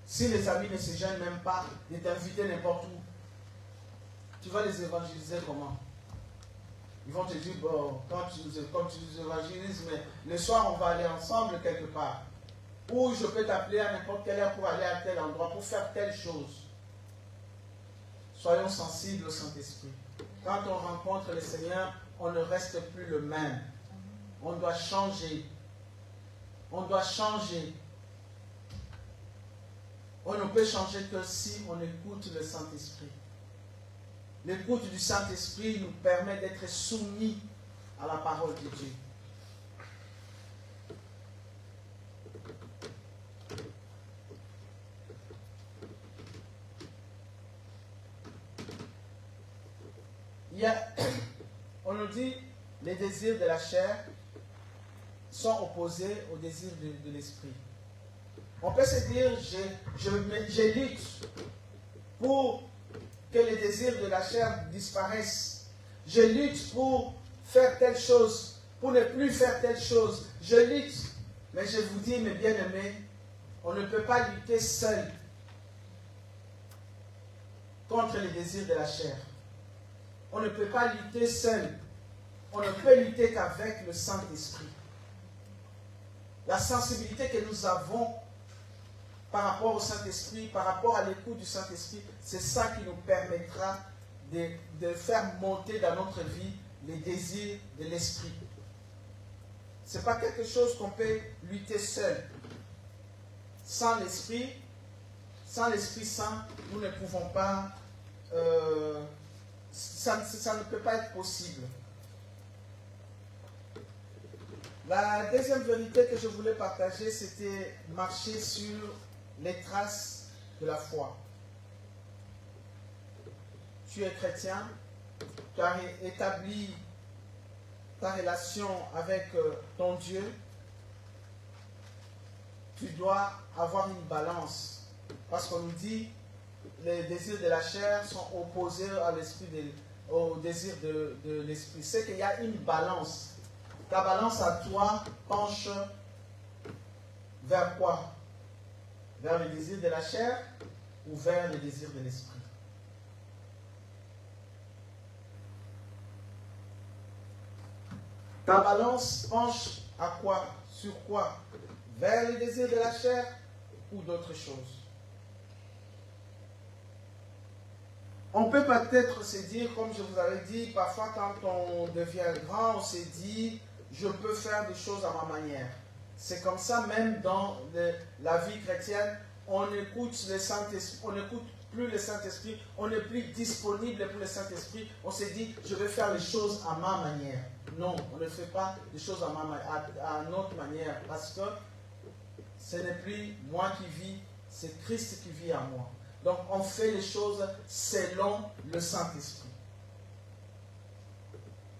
Si les amis ne se gênent même pas de t'inviter n'importe où, tu vas les évangéliser comment? Ils vont te dire, bon, quand tu nous évangélises, mais le soir on va aller ensemble quelque part. Ou je peux t'appeler à n'importe quelle heure pour aller à tel endroit, pour faire telle chose. Soyons sensibles au Saint-Esprit. Quand on rencontre le Seigneur, on ne reste plus le même. On doit changer. On doit changer. On ne peut changer que si on écoute le Saint-Esprit. L'écoute du Saint-Esprit nous permet d'être soumis à la parole de Dieu. On nous dit, les désirs de la chair sont opposés aux désirs de l'esprit. On peut se dire, je lutte pour que les désirs de la chair disparaissent. Je lutte pour faire telle chose, pour ne plus faire telle chose. Je lutte. Mais je vous dis, mes bien-aimés, on ne peut pas lutter seul contre les désirs de la chair. On ne peut pas lutter seul. On ne peut lutter qu'avec le Saint-Esprit. La sensibilité que nous avons par rapport au Saint-Esprit, par rapport à l'écoute du Saint-Esprit, c'est ça qui nous permettra de faire monter dans notre vie les désirs de l'Esprit. Ce n'est pas quelque chose qu'on peut lutter seul. Sans l'Esprit Saint, nous ne pouvons pas, ça ne peut pas être possible. La deuxième vérité que je voulais partager, c'était marcher sur les traces de la foi. Tu es chrétien, tu as établi ta relation avec ton Dieu, tu dois avoir une balance. Parce qu'on nous dit, les désirs de la chair sont opposés au désir de l'esprit. C'est qu'il y a une balance. Ta balance à toi penche vers quoi? Vers le désir de la chair ou vers le désir de l'esprit? Ta balance penche à quoi? Sur quoi? Vers le désir de la chair ou d'autres choses? On peut peut-être se dire, comme je vous avais dit, parfois quand on devient grand, on se dit, je peux faire des choses à ma manière. C'est comme ça même dans la vie chrétienne, on écoute le Saint-Esprit, on n'écoute plus le Saint-Esprit, on n'est plus disponible pour le Saint-Esprit, on se dit, je vais faire les choses à ma manière. Non, on ne fait pas les choses à notre manière, parce que ce n'est plus moi qui vis, c'est Christ qui vit en moi. Donc on fait les choses selon le Saint-Esprit.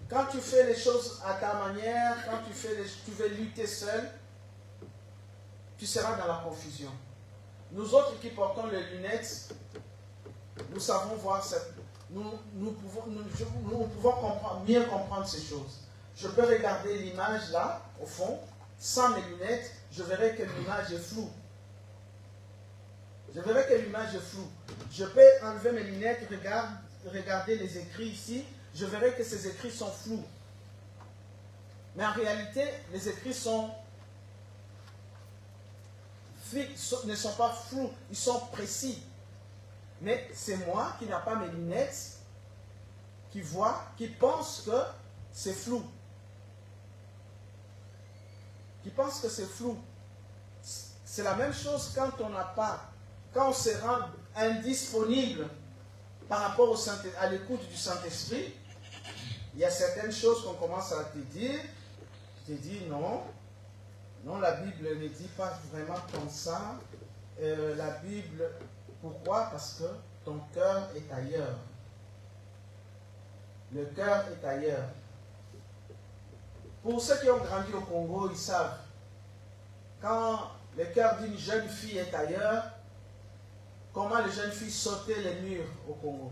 Quand tu fais les choses à ta manière, quand tu veux lutter seul, tu seras dans la confusion. Nous autres qui portons les lunettes, nous savons voir nous pouvons mieux comprendre ces choses. Je peux regarder l'image là, au fond, sans mes lunettes, je verrai que l'image est floue. Je verrai que l'image est floue. Je peux enlever mes lunettes, regarder les écrits ici, je verrai que ces écrits sont flous. Mais en réalité, les écrits ne sont pas flous, ils sont précis. Mais c'est moi qui n'ai pas mes lunettes, qui vois, qui pense que c'est flou. Qui pense que c'est flou. C'est la même chose quand on se rend indisponible par rapport à l'écoute du Saint-Esprit. Il y a certaines choses qu'on commence à te dire. Je te dis non. Non, la Bible ne dit pas vraiment comme ça. La Bible, pourquoi? Parce que ton cœur est ailleurs. Le cœur est ailleurs. Pour ceux qui ont grandi au Congo, ils savent. Quand le cœur d'une jeune fille est ailleurs, comment les jeunes filles sautaient les murs au Congo?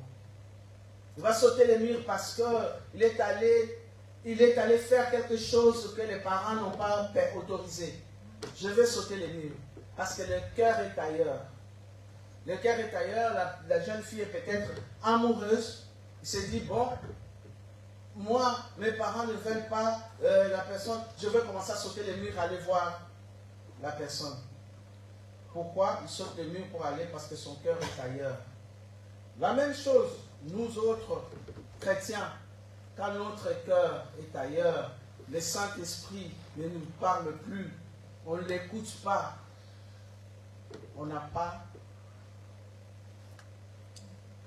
Il va sauter les murs parce qu'il est allé faire quelque chose que les parents n'ont pas autorisé. Je vais sauter les murs parce que le cœur est ailleurs. Le cœur est ailleurs, la jeune fille est peut-être amoureuse. Il se dit, bon, moi, mes parents ne veulent pas la personne, je vais commencer à sauter les murs, aller voir la personne. Pourquoi? Il saute les murs pour aller parce que son cœur est ailleurs. La même chose, nous autres chrétiens, quand notre cœur est ailleurs, le Saint-Esprit ne nous parle plus, on ne l'écoute pas, on n'a pas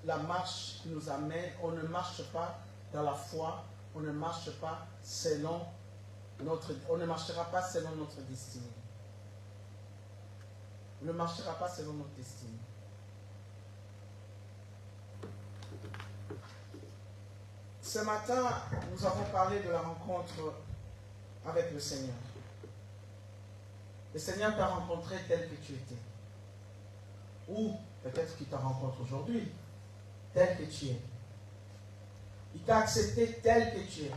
la marche qui nous amène, on ne marche pas dans la foi, on ne marche pas selon on ne marchera pas selon notre destinée. On ne marchera pas selon notre destinée. Ce matin, nous avons parlé de la rencontre avec le Seigneur. Le Seigneur t'a rencontré tel que tu étais. Ou peut-être qu'il t'a rencontré aujourd'hui, tel que tu es. Il t'a accepté tel que tu es.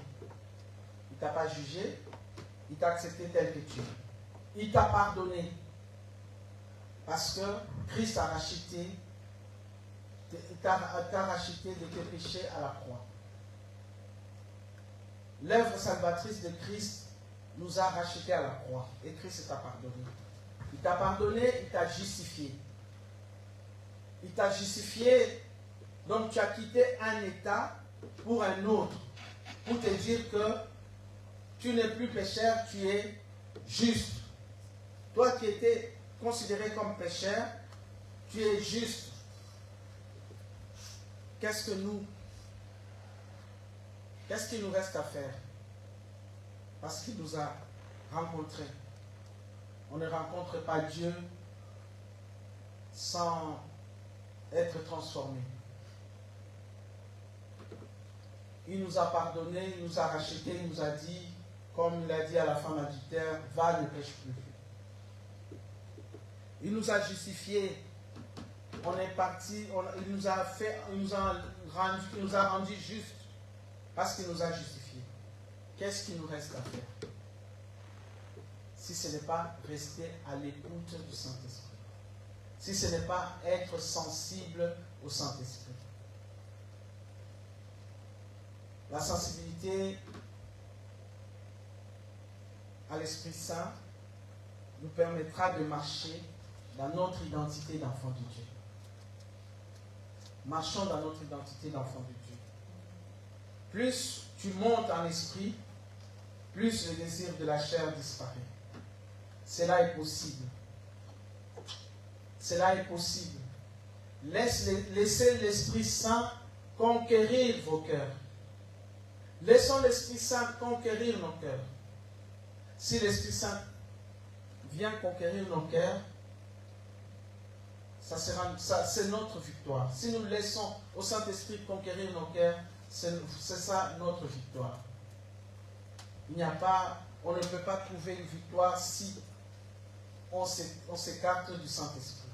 Il ne t'a pas jugé, il t'a accepté tel que tu es. Il t'a pardonné. Parce que Christ t'a racheté de tes péchés à la croix. L'œuvre salvatrice de Christ nous a rachetés à la croix. Et Christ t'a pardonné. Il t'a pardonné, il t'a justifié. Il t'a justifié, donc tu as quitté un état pour un autre. Pour te dire que tu n'es plus pécheur, tu es juste. Toi qui étais considéré comme pécheur, tu es juste. Qu'est-ce qu'il nous reste à faire? Parce qu'il nous a rencontrés. On ne rencontre pas Dieu sans être transformé. Il nous a pardonné, il nous a racheté, il nous a dit, comme il a dit à la femme adultère, va, ne pêche plus. Il nous a justifiés. On est parti, il nous a rendu justes parce qu'il nous a justifiés. Qu'est-ce qu'il nous reste à faire? Si ce n'est pas rester à l'écoute du Saint-Esprit. Si ce n'est pas être sensible au Saint-Esprit. La sensibilité à l'Esprit Saint nous permettra de marcher dans notre identité d'enfant de Dieu. Marchons dans notre identité d'enfant de Dieu. Plus tu montes en esprit, plus le désir de la chair disparaît. Cela est possible. Cela est possible. Laissez l'Esprit Saint conquérir vos cœurs. Laissons l'Esprit Saint conquérir nos cœurs. Si l'Esprit Saint vient conquérir nos cœurs, c'est notre victoire. Si nous laissons au Saint-Esprit conquérir nos cœurs, c'est ça notre victoire. On ne peut pas trouver une victoire si on s'écarte du Saint-Esprit.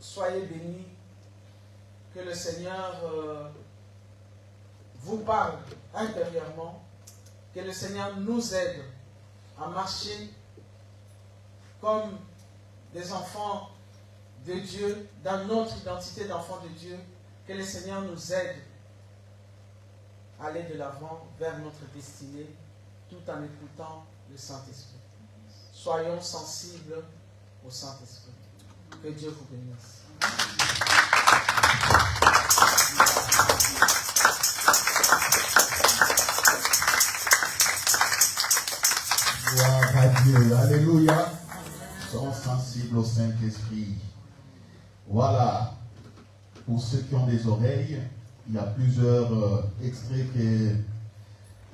Soyez bénis, que le Seigneur vous parle intérieurement, que le Seigneur nous aide à marcher comme des enfants de Dieu, dans notre identité d'enfants de Dieu, que le Seigneur nous aide à aller de l'avant vers notre destinée, tout en écoutant le Saint-Esprit. Soyons sensibles au Saint-Esprit. Que Dieu vous bénisse. Gloire à Dieu. Alléluia. Soyons sensibles au Saint-Esprit. Voilà. Pour ceux qui ont des oreilles, il y a plusieurs extraits que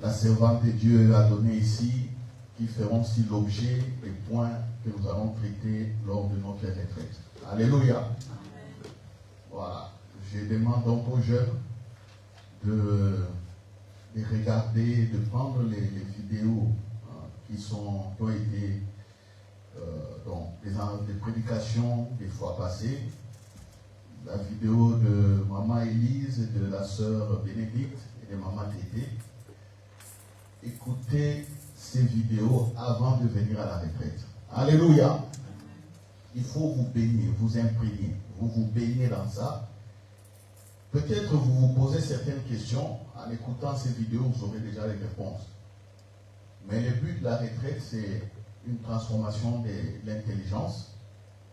la servante de Dieu a donnés ici, qui feront aussi l'objet des points que nous allons traiter lors de notre retraite. Alléluia. Amen. Voilà. Je demande donc aux jeunes de regarder, de prendre les vidéos qui ont été des prédications des fois passées. La vidéo de Maman Élise, de la sœur Bénédicte et de Maman Tété. Écoutez ces vidéos avant de venir à la retraite. Alléluia. Il faut vous baigner, vous imprégner. Vous baignez dans ça. Peut-être vous vous posez certaines questions. En écoutant ces vidéos, vous aurez déjà les réponses. Mais le but de la retraite, c'est une transformation de l'intelligence.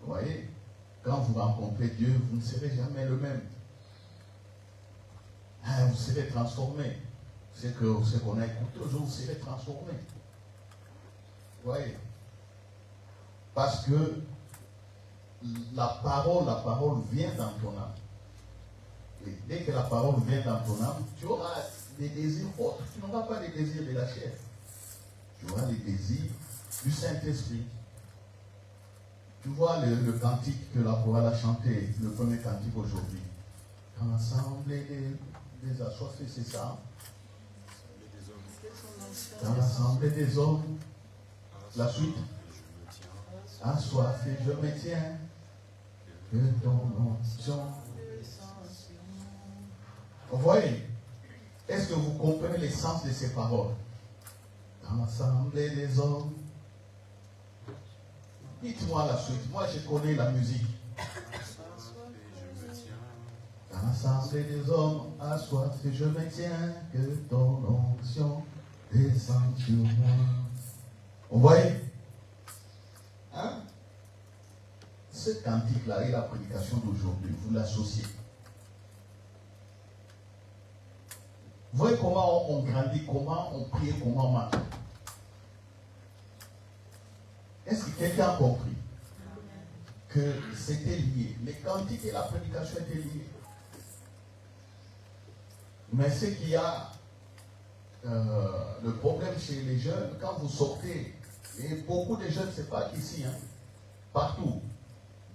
Vous voyez, quand vous rencontrez Dieu, vous ne serez jamais le même. Vous serez transformé. Ce qu'on a écouté aujourd'hui, vous serez transformé. Vous voyez? Parce que la parole vient dans ton âme. Et dès que la parole vient dans ton âme, tu auras des désirs autres. Tu n'auras pas les désirs de la chair. Tu auras les désirs du Saint-Esprit. Tu vois le cantique que la chorale a chanté, le premier cantique aujourd'hui. Dans l'assemblée des assoiffés, c'est ça. Dans l'assemblée des hommes, la suite. Assoiffé, je me tiens, que ton onction. Vous voyez, est-ce que vous comprenez l'essence de ces paroles? Dans l'assemblée des hommes. Dites-moi la suite. Moi, je connais la musique. Dans l'assemblée des hommes, assoiffé, je me tiens, que ton onction descende sur moi. Vous voyez? Hein? Ce cantique-là et la prédication d'aujourd'hui, vous l'associez. Vous voyez comment on grandit, comment on prie, comment on marche. Est-ce que quelqu'un a compris que c'était lié? Les cantiques et la prédication étaient liées. Mais ce qu'il y a, le problème chez les jeunes, quand vous sortez, et beaucoup de jeunes, c'est pas qu'ici, hein, partout,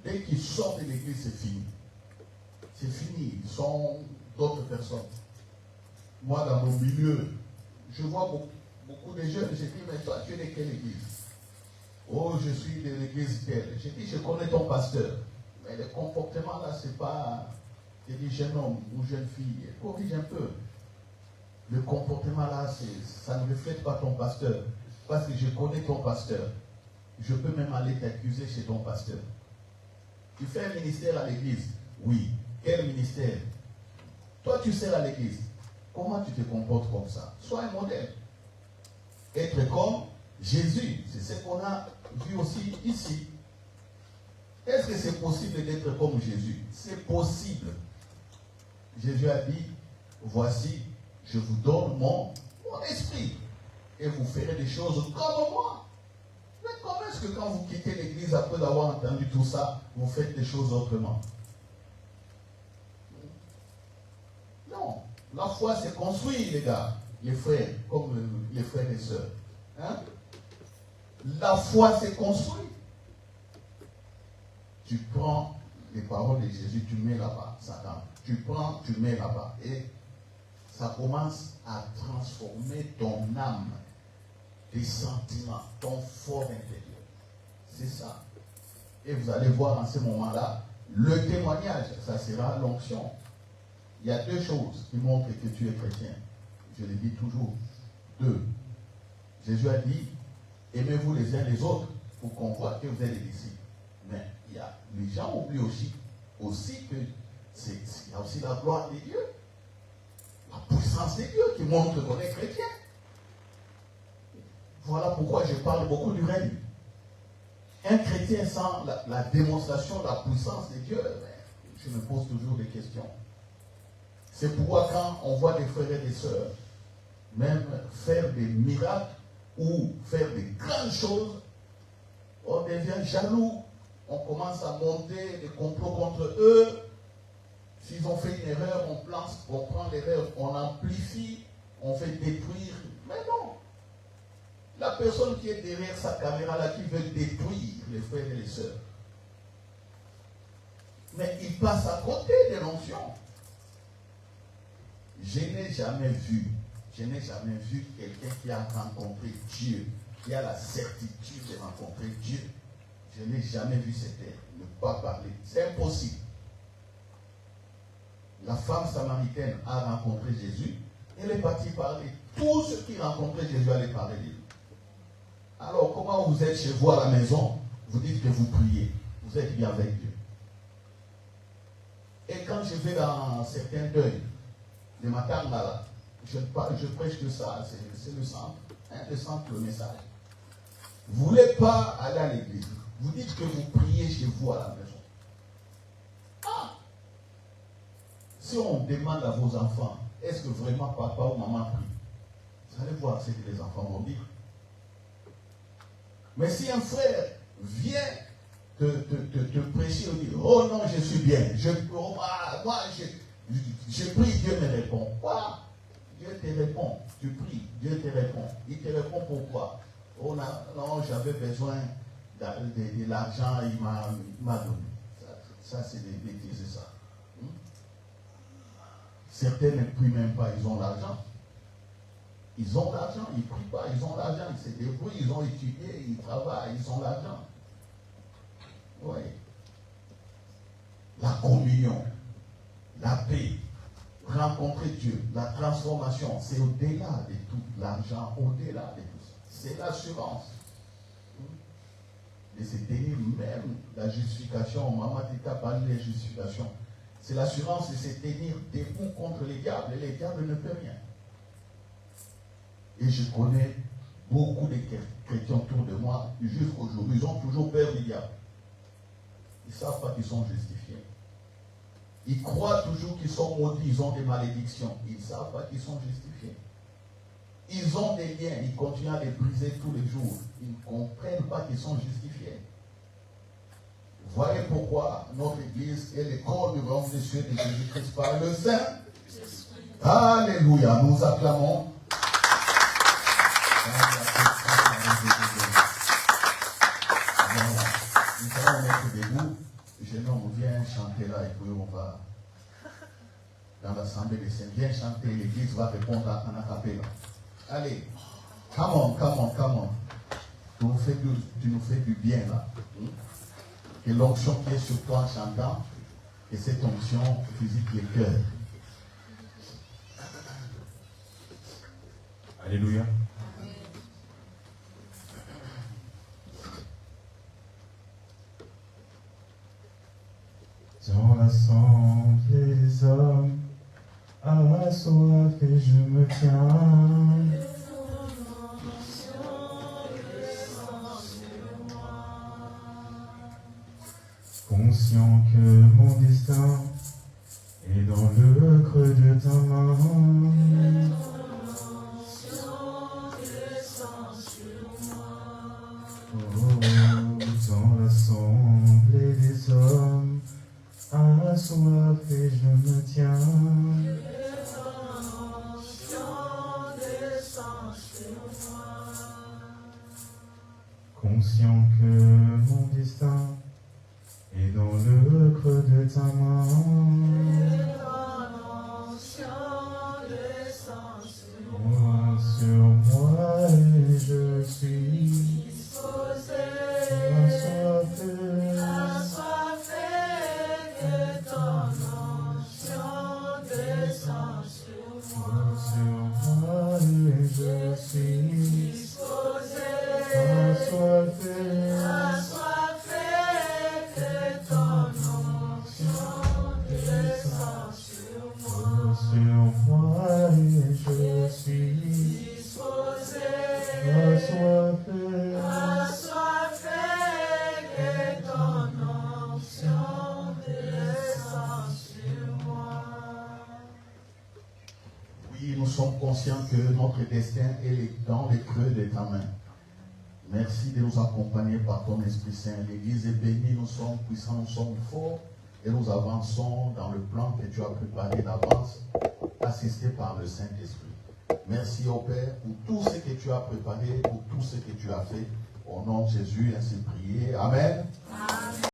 dès qu'ils sortent de l'église, c'est fini. C'est fini, ils sont d'autres personnes. Moi, dans mon milieu, je vois beaucoup de jeunes, j'ai dit, mais toi, tu es de quelle église? Oh, je suis de l'église telle. J'ai dit, je connais ton pasteur. Mais le comportement là, c'est pas. J'ai dit, jeune homme ou jeune fille, corrige un peu. Le comportement là, ça ne reflète pas ton pasteur. Parce que je connais ton pasteur. Je peux même aller t'accuser chez ton pasteur. Tu fais un ministère à l'église? Oui. Quel ministère? Toi, tu sers à l'église. Comment tu te comportes comme ça? Sois un modèle. Être comme Jésus, c'est ce qu'on a vu aussi ici. Est-ce que c'est possible d'être comme Jésus? C'est possible. Jésus a dit, voici, je vous donne mon esprit et vous ferez des choses comme moi. Mais comment est-ce que quand vous quittez l'église après avoir entendu tout ça, vous faites des choses autrement? Non. La foi s'est construite, les gars, les frères, comme les frères et sœurs. Hein? La foi s'est construite. Tu prends les paroles de Jésus, tu mets là-bas, Satan. Tu prends, tu mets là-bas. Et ça commence à transformer ton âme, tes sentiments, ton fort intérieur. C'est ça. Et vous allez voir en ce moment-là, le témoignage, ça sera l'onction. Il y a deux choses qui montrent que tu es chrétien. Je le dis toujours. Deux. Jésus a dit, aimez-vous les uns les autres pour qu'on voit que vous êtes des disciples. Mais les gens oublient aussi que il y a aussi la gloire de Dieu. La puissance de Dieu qui montre qu'on est chrétien. Voilà pourquoi je parle beaucoup du règne. Un chrétien sans la démonstration de la puissance de Dieu, je me pose toujours des questions. C'est pourquoi quand on voit des frères et des sœurs, même faire des miracles ou faire des grandes choses, on devient jaloux. On commence à monter des complots contre eux. S'ils ont fait une erreur, on prend l'erreur, on amplifie, on fait détruire. Mais non. La personne qui est derrière sa caméra là, qui veut détruire les frères et les sœurs. Mais il passe à côté de l'onction. Je n'ai jamais vu quelqu'un qui a rencontré Dieu, qui a la certitude de rencontrer Dieu. Je n'ai jamais vu cet être ne pas parler. C'est impossible. La femme samaritaine a rencontré Jésus. Elle est partie parler. Tous ceux qui rencontraient Jésus allaient parler de lui. Alors, comment vous êtes chez vous à la maison? Vous dites que vous priez. Vous êtes bien avec Dieu. Et quand je vais dans certains deuils, le matin, là, je prêche que ça, c'est le centre. Hein, le centre, le message. Vous ne voulez pas aller à l'église. Vous dites que vous priez chez vous à la maison. Ah! Si on demande à vos enfants, est-ce que vraiment papa ou maman prie? Vous allez voir ce que les enfants vont dire. Mais si un frère vient te prêcher ou dire, oh non, je suis bien, moi je prie, Dieu me répond. Quoi? Dieu te répond, tu pries, Dieu te répond. Il te répond pourquoi? Oh non, j'avais besoin de l'argent, il m'a donné. Ça c'est des bêtises, c'est ça. Certains ne prient même pas, ils ont l'argent. Ils ont l'argent, ils ne prient pas, ils ont l'argent, ils se débrouillent, ils ont étudié, ils travaillent, ils ont l'argent. Oui. La communion, la paix, rencontrer Dieu, la transformation, c'est au-delà de tout l'argent, au-delà de tout ça. C'est l'assurance. De se tenir même la justification, Maman Tita parle de justification. C'est l'assurance de se tenir debout contre les diables, et les diables ne peuvent rien. Et je connais beaucoup de chrétiens autour de moi, jusqu'aujourd'hui, ils ont toujours peur du diable. Ils ne savent pas qu'ils sont justifiés. Ils croient toujours qu'ils sont maudits, ils ont des malédictions. Ils ne savent pas qu'ils sont justifiés. Ils ont des liens, ils continuent à les briser tous les jours. Ils ne comprennent pas qu'ils sont justifiés. Voyez pourquoi notre Église est le corps du royaume des cieux de Jésus-Christ par le Saint. Alléluia, nous acclamons. Voilà. Nous allons mettre debout. Jeune homme, viens chanter là et puis on va dans l'assemblée des saints. Viens chanter, l'église va répondre en acapella. Allez, come on, come on, come on. Tu nous fais du bien là. Que l'onction qui est sur toi en chantant, et cette onction visite les cœurs. Alléluia. Dans l'assemblée des hommes, à soif et je me tiens. Conscient que mon destin est dans le creux de ta main. Dans l'assemblée des hommes, à soif et je me tiens. Conscient que mon destin est dans le creux de ta main. Sur moi et je suis disposé. Je suis disposé, assoiffé, que ton onction descende sur moi et je suis disposé, assoiffé, que ton onction descende sur moi. Oui, nous sommes conscients que notre destin est dans les creux de ta main. Merci de nous accompagner par ton Esprit Saint. L'Église est bénie, nous sommes puissants, nous sommes forts et nous avançons dans le plan que tu as préparé d'avance, assisté par le Saint-Esprit. Merci au Père pour tout ce que tu as préparé, pour tout ce que tu as fait. Au nom de Jésus, ainsi prié. Amen. Amen.